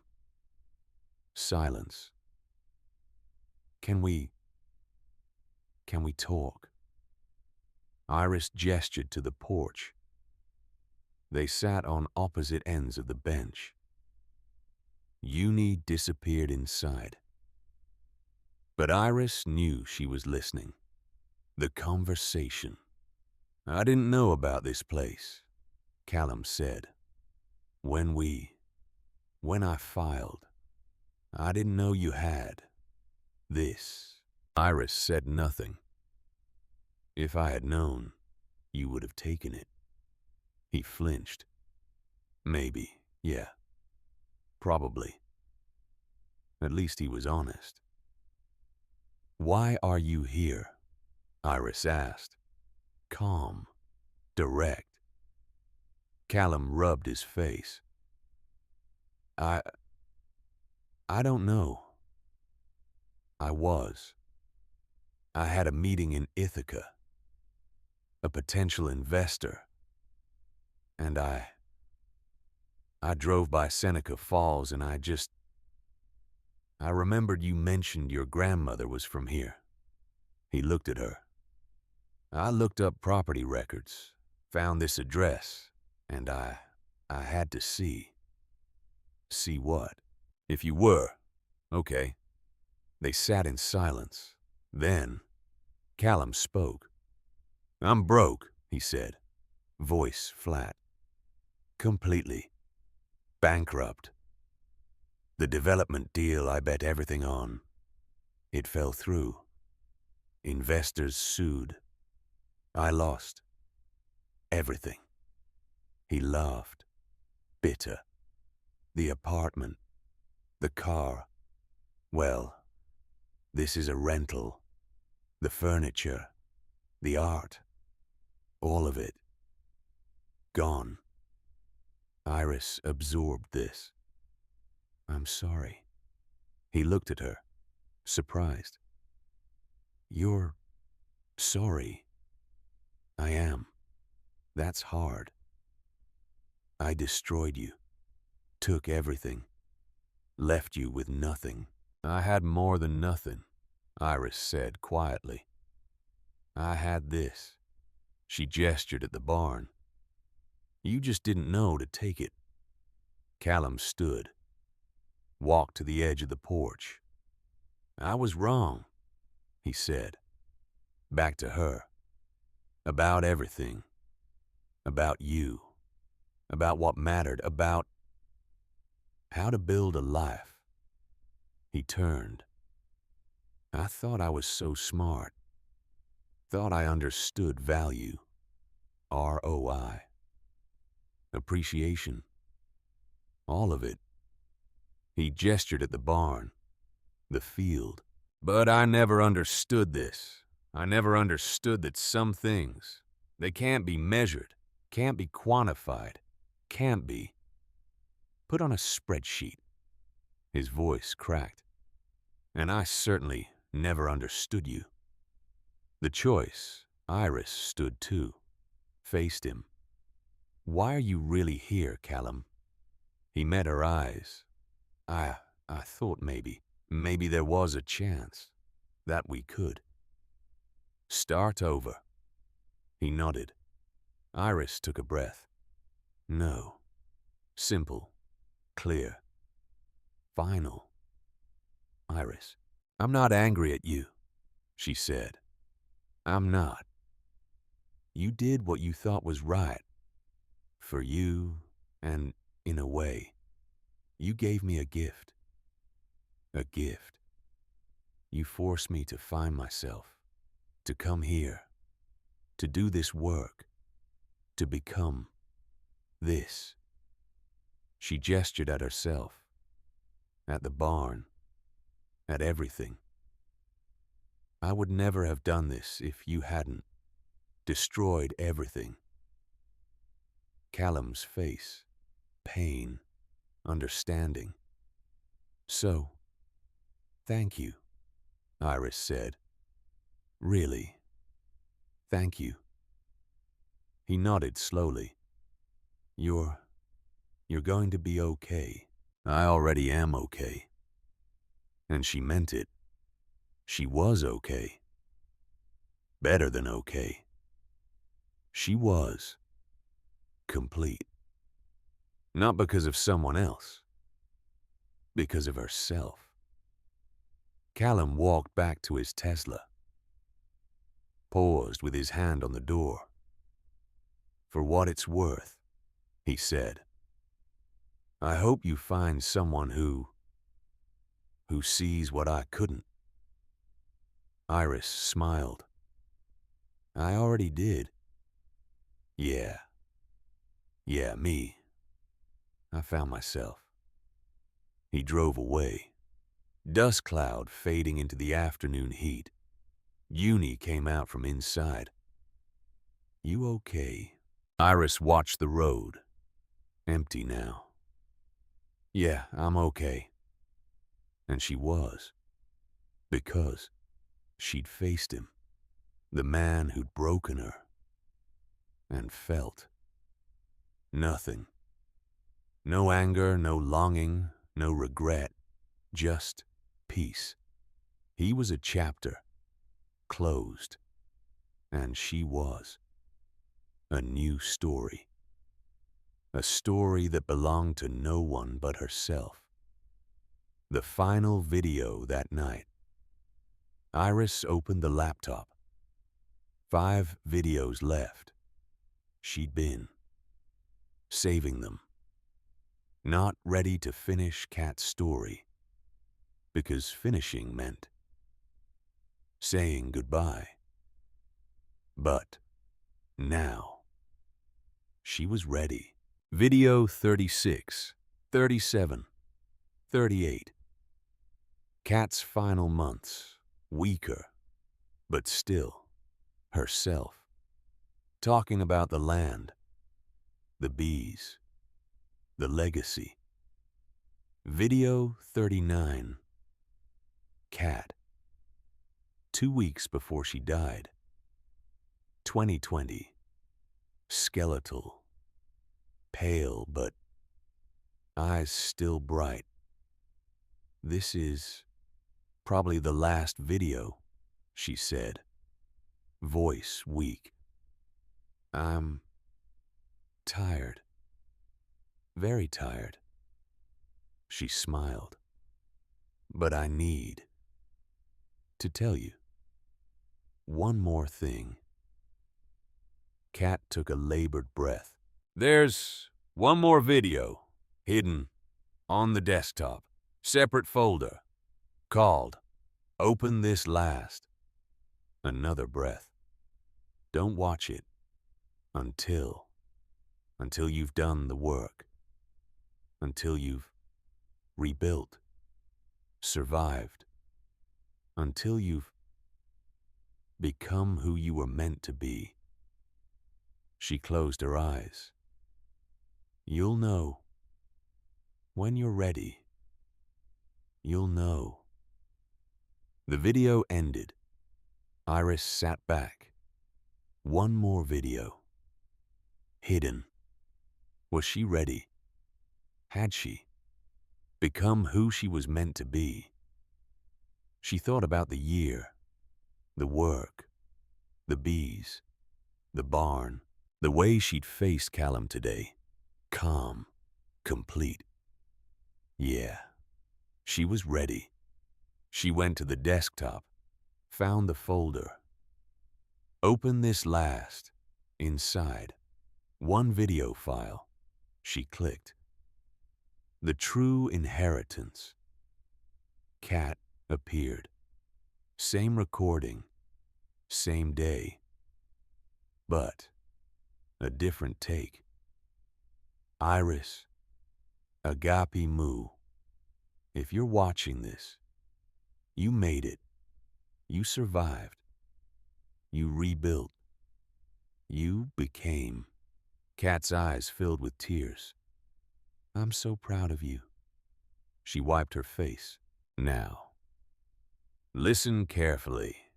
Silence. Can we talk? Iris gestured to the porch. They sat on opposite ends of the bench. Uni disappeared inside. But Iris knew she was listening. The conversation. "I didn't know about this place," Callum said. When I filed, I didn't know you had this." Iris said nothing. "If I had known, you would have taken it." He flinched. "Maybe, yeah. Probably." At least he was honest. "Why are you here?" Iris asked. Calm, direct. Callum rubbed his face. I don't know. I had a meeting in Ithaca. A potential investor. And I drove by Seneca Falls and I remembered you mentioned your grandmother was from here." He looked at her. "I looked up property records, found this address, and I had to see." "See what?" "If you were. Okay." They sat in silence. Then Callum spoke. "I'm broke," he said, voice flat. "Completely. Bankrupt. The development deal I bet everything on. It fell through. Investors sued. I lost. Everything." He laughed. Bitter. "The apartment. The car. Well, this is a rental. The furniture. The art. All of it. Gone." Iris absorbed this. "I'm sorry." He looked at her, surprised. "You're sorry?" "I am. That's hard. I destroyed you. Took everything. Left you with nothing." "I had more than nothing," Iris said quietly. "I had this." She gestured at the barn. "You just didn't know to take it." Callum stood, walked to the edge of the porch. "I was wrong," he said. Back to her. About everything. About you. About what mattered. About how to build a life. He turned. "I thought I was so smart. Thought I understood value. ROI. Appreciation. All of it." He gestured at the barn, the field. "But I never understood this. I never understood that some things, they can't be measured, can't be quantified, can't be put on a spreadsheet." His voice cracked. "And I certainly never understood you." The choice, Iris stood too, faced him. "Why are you really here, Callum?" He met her eyes. I thought maybe there was a chance that we could start over." He nodded. Iris took a breath. "No. Simple. Clear. Final." "Iris, I'm not angry at you," she said. "I'm not. You did what you thought was right. For you, and in a way, you gave me a gift. A gift. You forced me to find myself, to come here, to do this work, to become this." She gestured at herself, at the barn, at everything. "I would never have done this if you hadn't destroyed everything." Callum's face, pain, understanding. "So, thank you," Iris said. "Really, thank you." He nodded slowly. You're going to be okay." "I already am okay." And she meant it. She was okay. Better than okay. She was complete. Not because of someone else, because of herself. Callum walked back to his Tesla, paused with his hand on the door. "For what it's worth," he said, "I hope you find someone who sees what I couldn't." Iris smiled. "I already did." Yeah, me. I found myself." He drove away. Dust cloud fading into the afternoon heat. Uni came out from inside. "You okay?" Iris watched the road. Empty now. "Yeah, I'm okay." And she was. Because she'd faced him. The man who'd broken her. And felt nothing. No anger, no longing, no regret. Just peace. He was a chapter. Closed. And she was. A new story. A story that belonged to no one but herself. The final video that night. Iris opened the laptop. 5 videos left. She'd been saving them. Not ready to finish Kat's story. Because finishing meant saying goodbye. But now she was ready. Video 36, 37, 38. Kat's final months, weaker, but still herself. Talking about the land, the bees, the legacy. Video 39. Kat. 2 weeks before she died. 2020. Skeletal. Pale, but eyes still bright. "This is probably the last video," she said. Voice weak. "I'm tired. Very tired." She smiled. "But I need to tell you one more thing." Kat took a labored breath. "There's one more video, hidden on the desktop, separate folder, called Open This Last." Another breath. "Don't watch it until you've done the work, until you've rebuilt, survived, until you've become who you were meant to be." She closed her eyes. "You'll know. When you're ready, you'll know." The video ended. Iris sat back. One more video. Hidden. Was she ready? Had she become who she was meant to be? She thought about the year, the work, the bees, the barn, the way she'd faced Callum today. Calm, complete. Yeah, she was ready. She went to the desktop, found the folder. Open this last. Inside, one video file. She clicked. The true inheritance. Kat appeared. Same recording, same day. But a different take. Iris, agape mu. If you're watching this, you made it. You survived. You rebuilt. You became. Kat's eyes filled with tears. "I'm so proud of you." She wiped her face. "Now, listen carefully.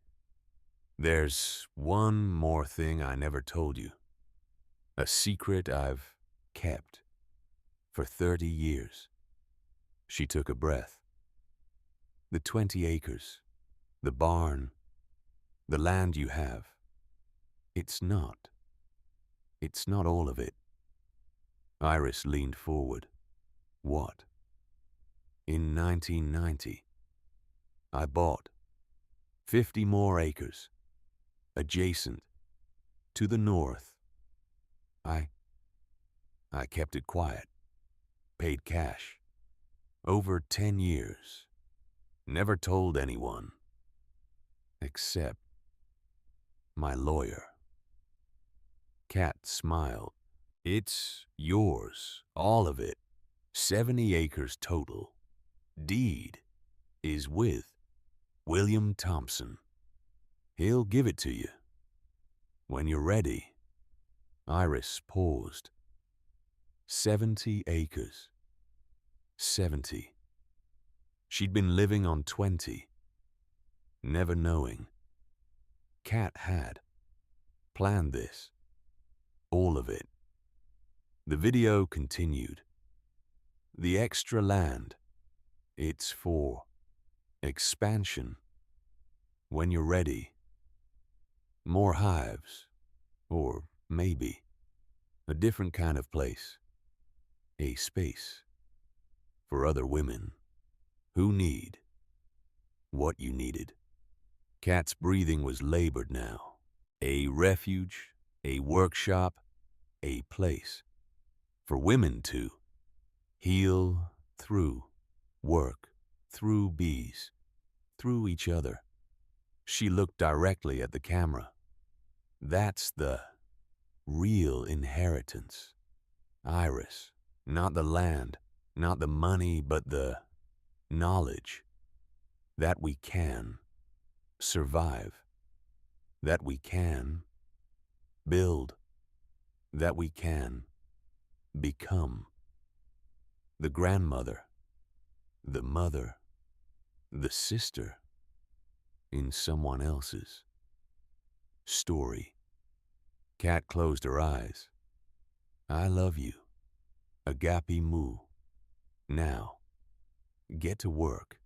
There's one more thing I never told you. A secret I've kept for 30 years. She took a breath. "The 20 acres, the barn, the land you have. It's not all of it. Iris leaned forward. What? In 1990, I bought 50 more acres, adjacent, to the north. I kept it quiet, paid cash, over 10 years, never told anyone, except my lawyer. Kat smiled. It's yours, all of it, 70 acres total. Deed is with William Thompson. He'll give it to you when you're ready. Iris paused. 70 acres. 70. She'd been living on 20, never knowing. Kat had planned this, all of it. The video continued. The extra land, it's for expansion. When you're ready. More hives, or maybe a different kind of place. A space for other women who need what you needed. Kat's breathing was labored now. A refuge, a workshop, a place for women to heal through work, through bees, through each other. She looked directly at the camera. That's the real inheritance. Iris, not the land, not the money, but the knowledge that we can survive, that we can build, that we can become. The grandmother, the mother, the sister in someone else's story. Kat closed her eyes. I love you. Agape mu. Now, get to work.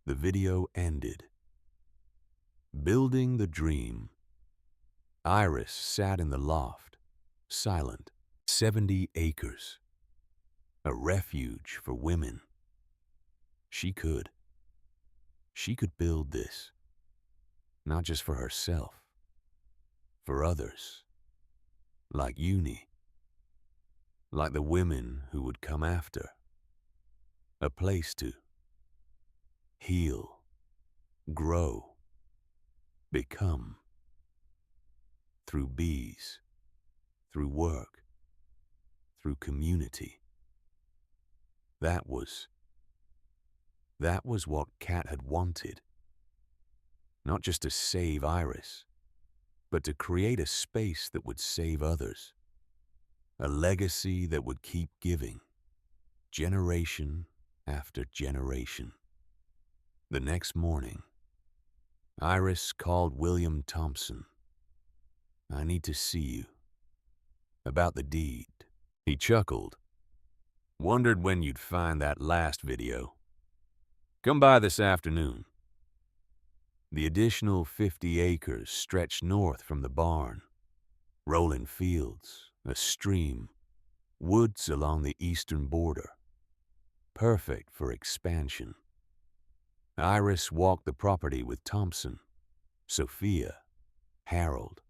The video ended. Building the dream. Iris sat in the loft, silent. 70 acres. A refuge for women. She could build this. Not just for herself. For others. Like Uni. Like the women who would come after. A place to heal, grow, become. Through bees, through work, through community. That was what Kat had wanted. Not just to save Iris, but to create a space that would save others. A legacy that would keep giving, generation after generation. The next morning, Iris called William Thompson. I need to see you. About the deed. He chuckled. Wondered when you'd find that last video. Come by this afternoon. The additional 50 acres stretched north from the barn. Rolling fields, a stream, woods along the eastern border. Perfect for expansion. Iris walked the property with Thompson, Sophia, Harold,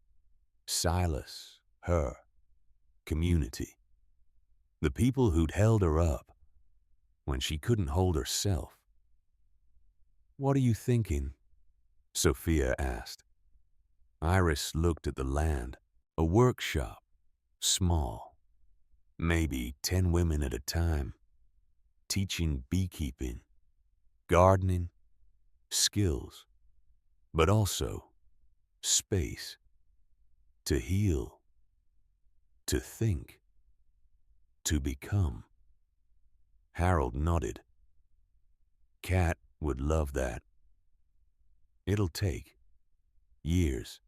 Silas, her, community. The people who'd held her up when she couldn't hold herself. What are you thinking? Sophia asked. Iris looked at the land. A workshop, small, maybe 10 women at a time, teaching beekeeping, gardening, skills, but also space to heal, to think, to become. Harold nodded. Kat would love that. It'll take years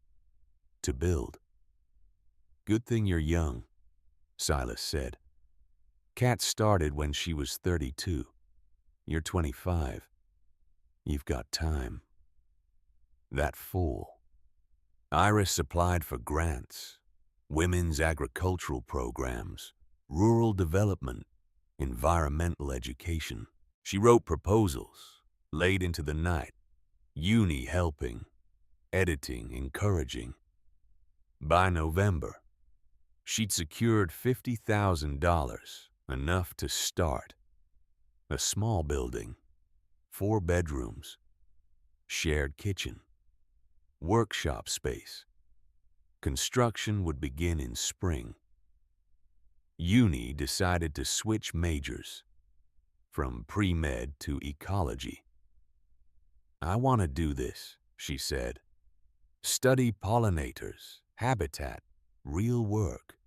to build. Good thing you're young, Silas said. Kat started when she was 32. You're 25. You've got time. That fall, Iris applied for grants, women's agricultural programs, rural development, environmental education. She wrote proposals, late into the night, uni helping, editing, encouraging. By November, she'd secured $50,000, enough to start. A small building, 4 bedrooms, shared kitchen, workshop space. Construction would begin in spring. Uni decided to switch majors from pre-med to ecology. "I want to do this," she said. "Study pollinators, habitat, real work."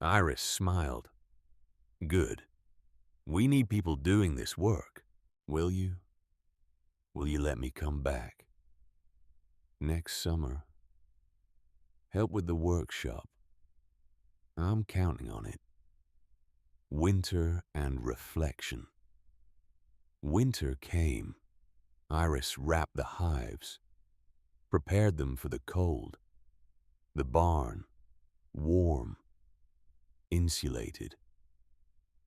Iris smiled. "Good. We need people doing this work. Will you? Will you let me come back next summer? Help with the workshop. I'm counting on it." Winter and reflection. Winter came. Iris wrapped the hives, prepared them for the cold. The barn, warm, insulated.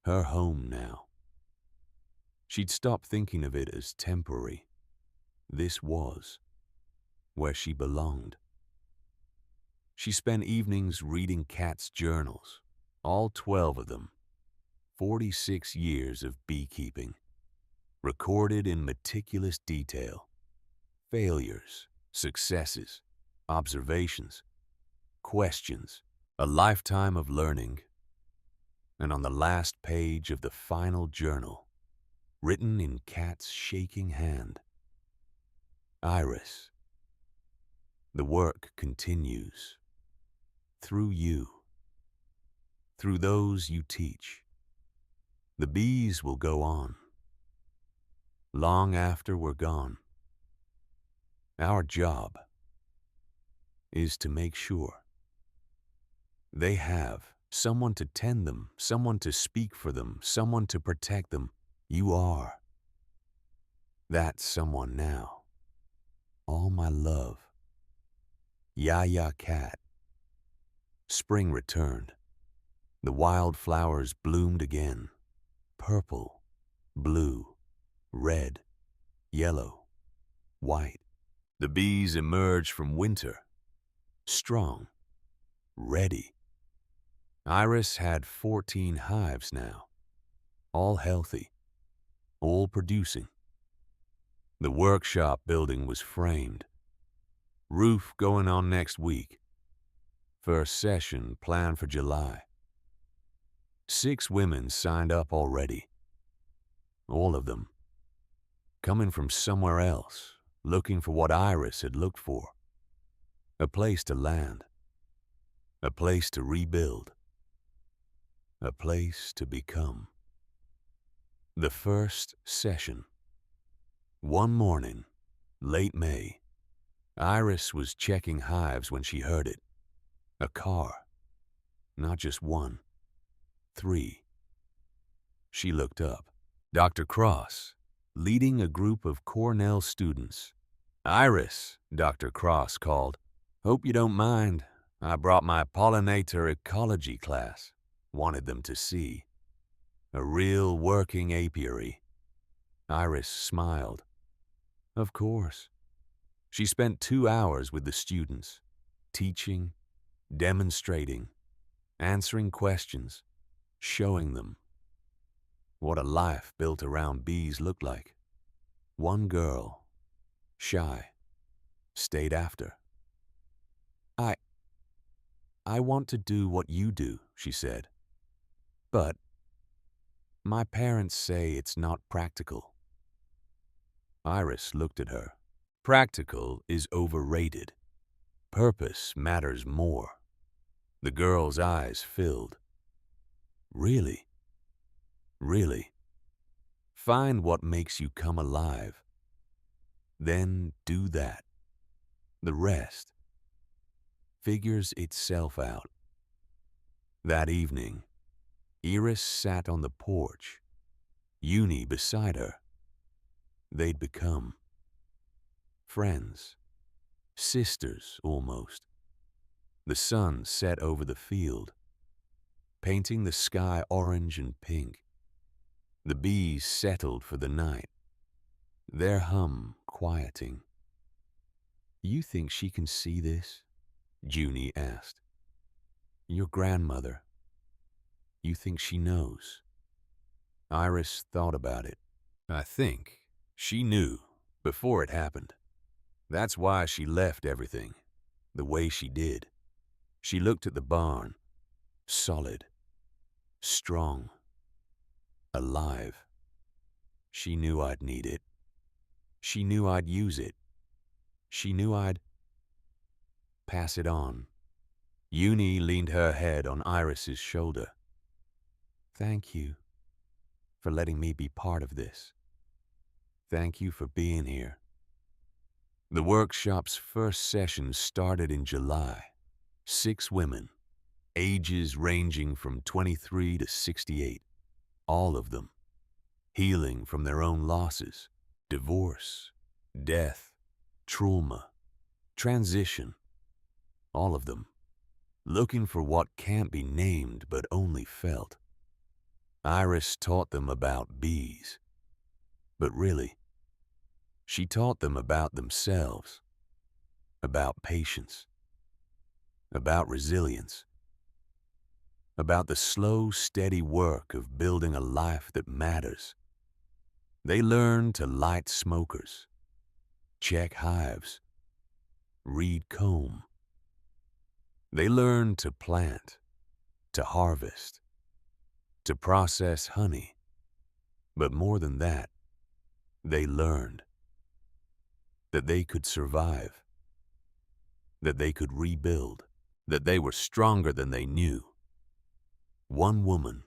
Her home now. She'd stopped thinking of it as temporary. This was where she belonged. She spent evenings reading Kat's journals, all 12 of them, 46 years of beekeeping, recorded in meticulous detail. Failures, successes, observations, questions, a lifetime of learning. And on the last page of the final journal, written in Kat's shaking hand, "Iris, the work continues. Through you. Through those you teach. The bees will go on. Long after we're gone. Our job is to make sure they have someone to tend them, someone to speak for them, someone to protect them. You are that someone now. All my love. Yaya Cat." Spring returned. The wildflowers bloomed again. Purple, blue, red, yellow, white. The bees emerged from winter, strong, ready. Iris had 14 hives now, all healthy, all producing. The workshop building was framed. Roof going on next week. First session planned for July. 6 women signed up already. All of them coming from somewhere else, looking for what Iris had looked for. A place to land. A place to rebuild. A place to become. The first session. One morning, late May, Iris was checking hives when she heard it. A car. Not just one. 3. She looked up. Dr. Cross, leading a group of Cornell students. "Iris," Dr. Cross called. "Hope you don't mind. I brought my pollinator ecology class." Wanted them to see. A real working apiary. Iris smiled. Of course. She spent 2 hours with the students, teaching, demonstrating, answering questions, showing them what a life built around bees looked like. One girl, shy, stayed after. I want to do what you do," she said. "But my parents say it's not practical." Iris looked at her. Practical is overrated. Purpose matters more. The girl's eyes filled. "Really? Really? Find what makes you come alive. Then do that. The rest figures itself out." That evening, Iris sat on the porch, Uni beside her. They'd become friends, sisters almost. The sun set over the field. painting the sky orange and pink. The bees settled for the night, their hum quieting. "You think she can see this?" Junie asked. "Your grandmother. You think she knows?" Iris thought about it. "I think she knew before it happened. That's why she left everything the way she did." She looked at the barn, solid, strong, alive. "She knew I'd need it. She knew I'd use it. She knew I'd pass it on." Uni leaned her head on Iris's shoulder. "Thank you for letting me be part of this. Thank you for being here." The workshop's first session started in July. 6 women, ages ranging from 23 to 68, all of them healing from their own losses, divorce, death, trauma, transition, all of them looking for what can't be named but only felt. Iris taught them about bees, but really, she taught them about themselves, about patience, about resilience, about the slow, steady work of building a life that matters. They learned to light smokers, check hives, read comb. They learned to plant, to harvest, to process honey. But more than that, they learned that they could survive, that they could rebuild, that they were stronger than they knew. One woman,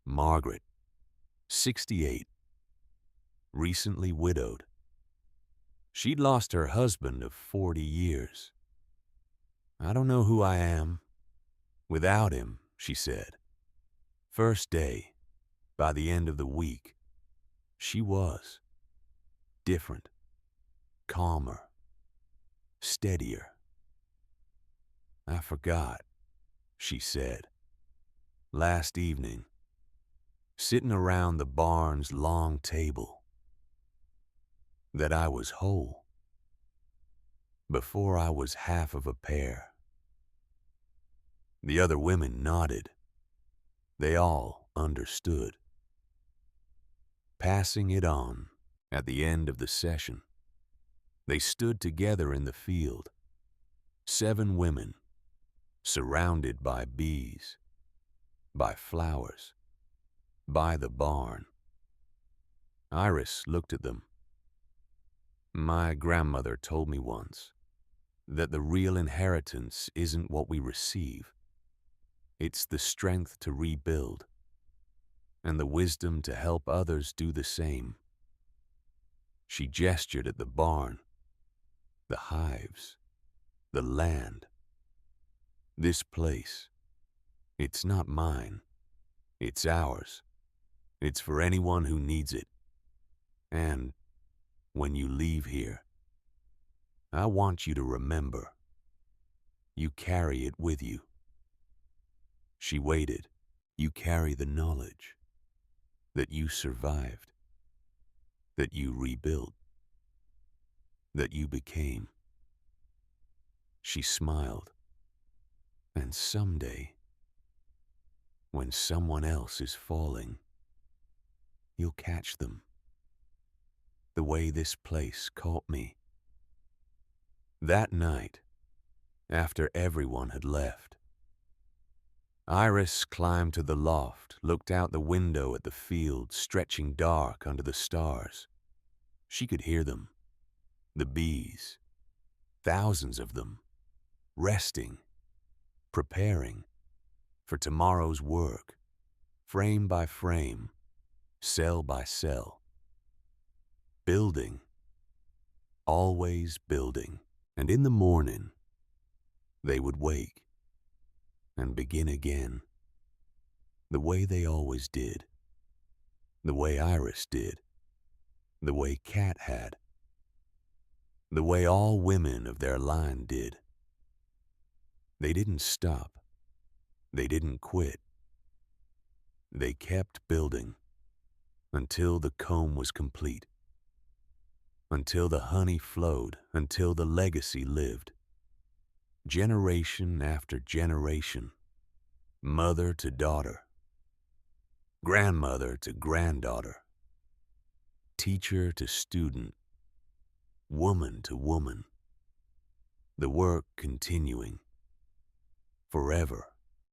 Margaret, 68, recently widowed. She'd lost her husband of 40 years. "I don't know who I am without him," she said. First day, by the end of the week, she was different, calmer, steadier. "I forgot," she said, last evening, sitting around the barn's long table, that I was whole before I was half of a pear." The other women nodded. They all understood. Passing it on at the end of the session, they stood together in the field, 7 women, surrounded by bees, by flowers, by the barn. Iris looked at them. "My grandmother told me once that the real inheritance isn't what we receive. It's the strength to rebuild and the wisdom to help others do the same." She gestured at the barn, the hives, the land. "This place, it's not mine. It's ours. It's for anyone who needs it. And when you leave here, I want you to remember, you carry it with you." She waited. "You carry the knowledge that you survived, that you rebuilt, that you became." She smiled. "And someday, when someone else is falling, you'll catch them, the way this place caught me." That night, after everyone had left, Iris climbed to the loft, looked out the window at the field stretching dark under the stars. She could hear them, the bees, thousands of them, resting, preparing for tomorrow's work, frame by frame, cell by cell, building, always building. And in the morning, they would wake and begin again, the way they always did, the way Iris did, the way Kat had, the way all women of their line did. They didn't stop. They didn't quit. They kept building until the comb was complete, until the honey flowed, until the legacy lived. Generation after generation, mother to daughter, grandmother to granddaughter, teacher to student, woman to woman, the work continuing forever.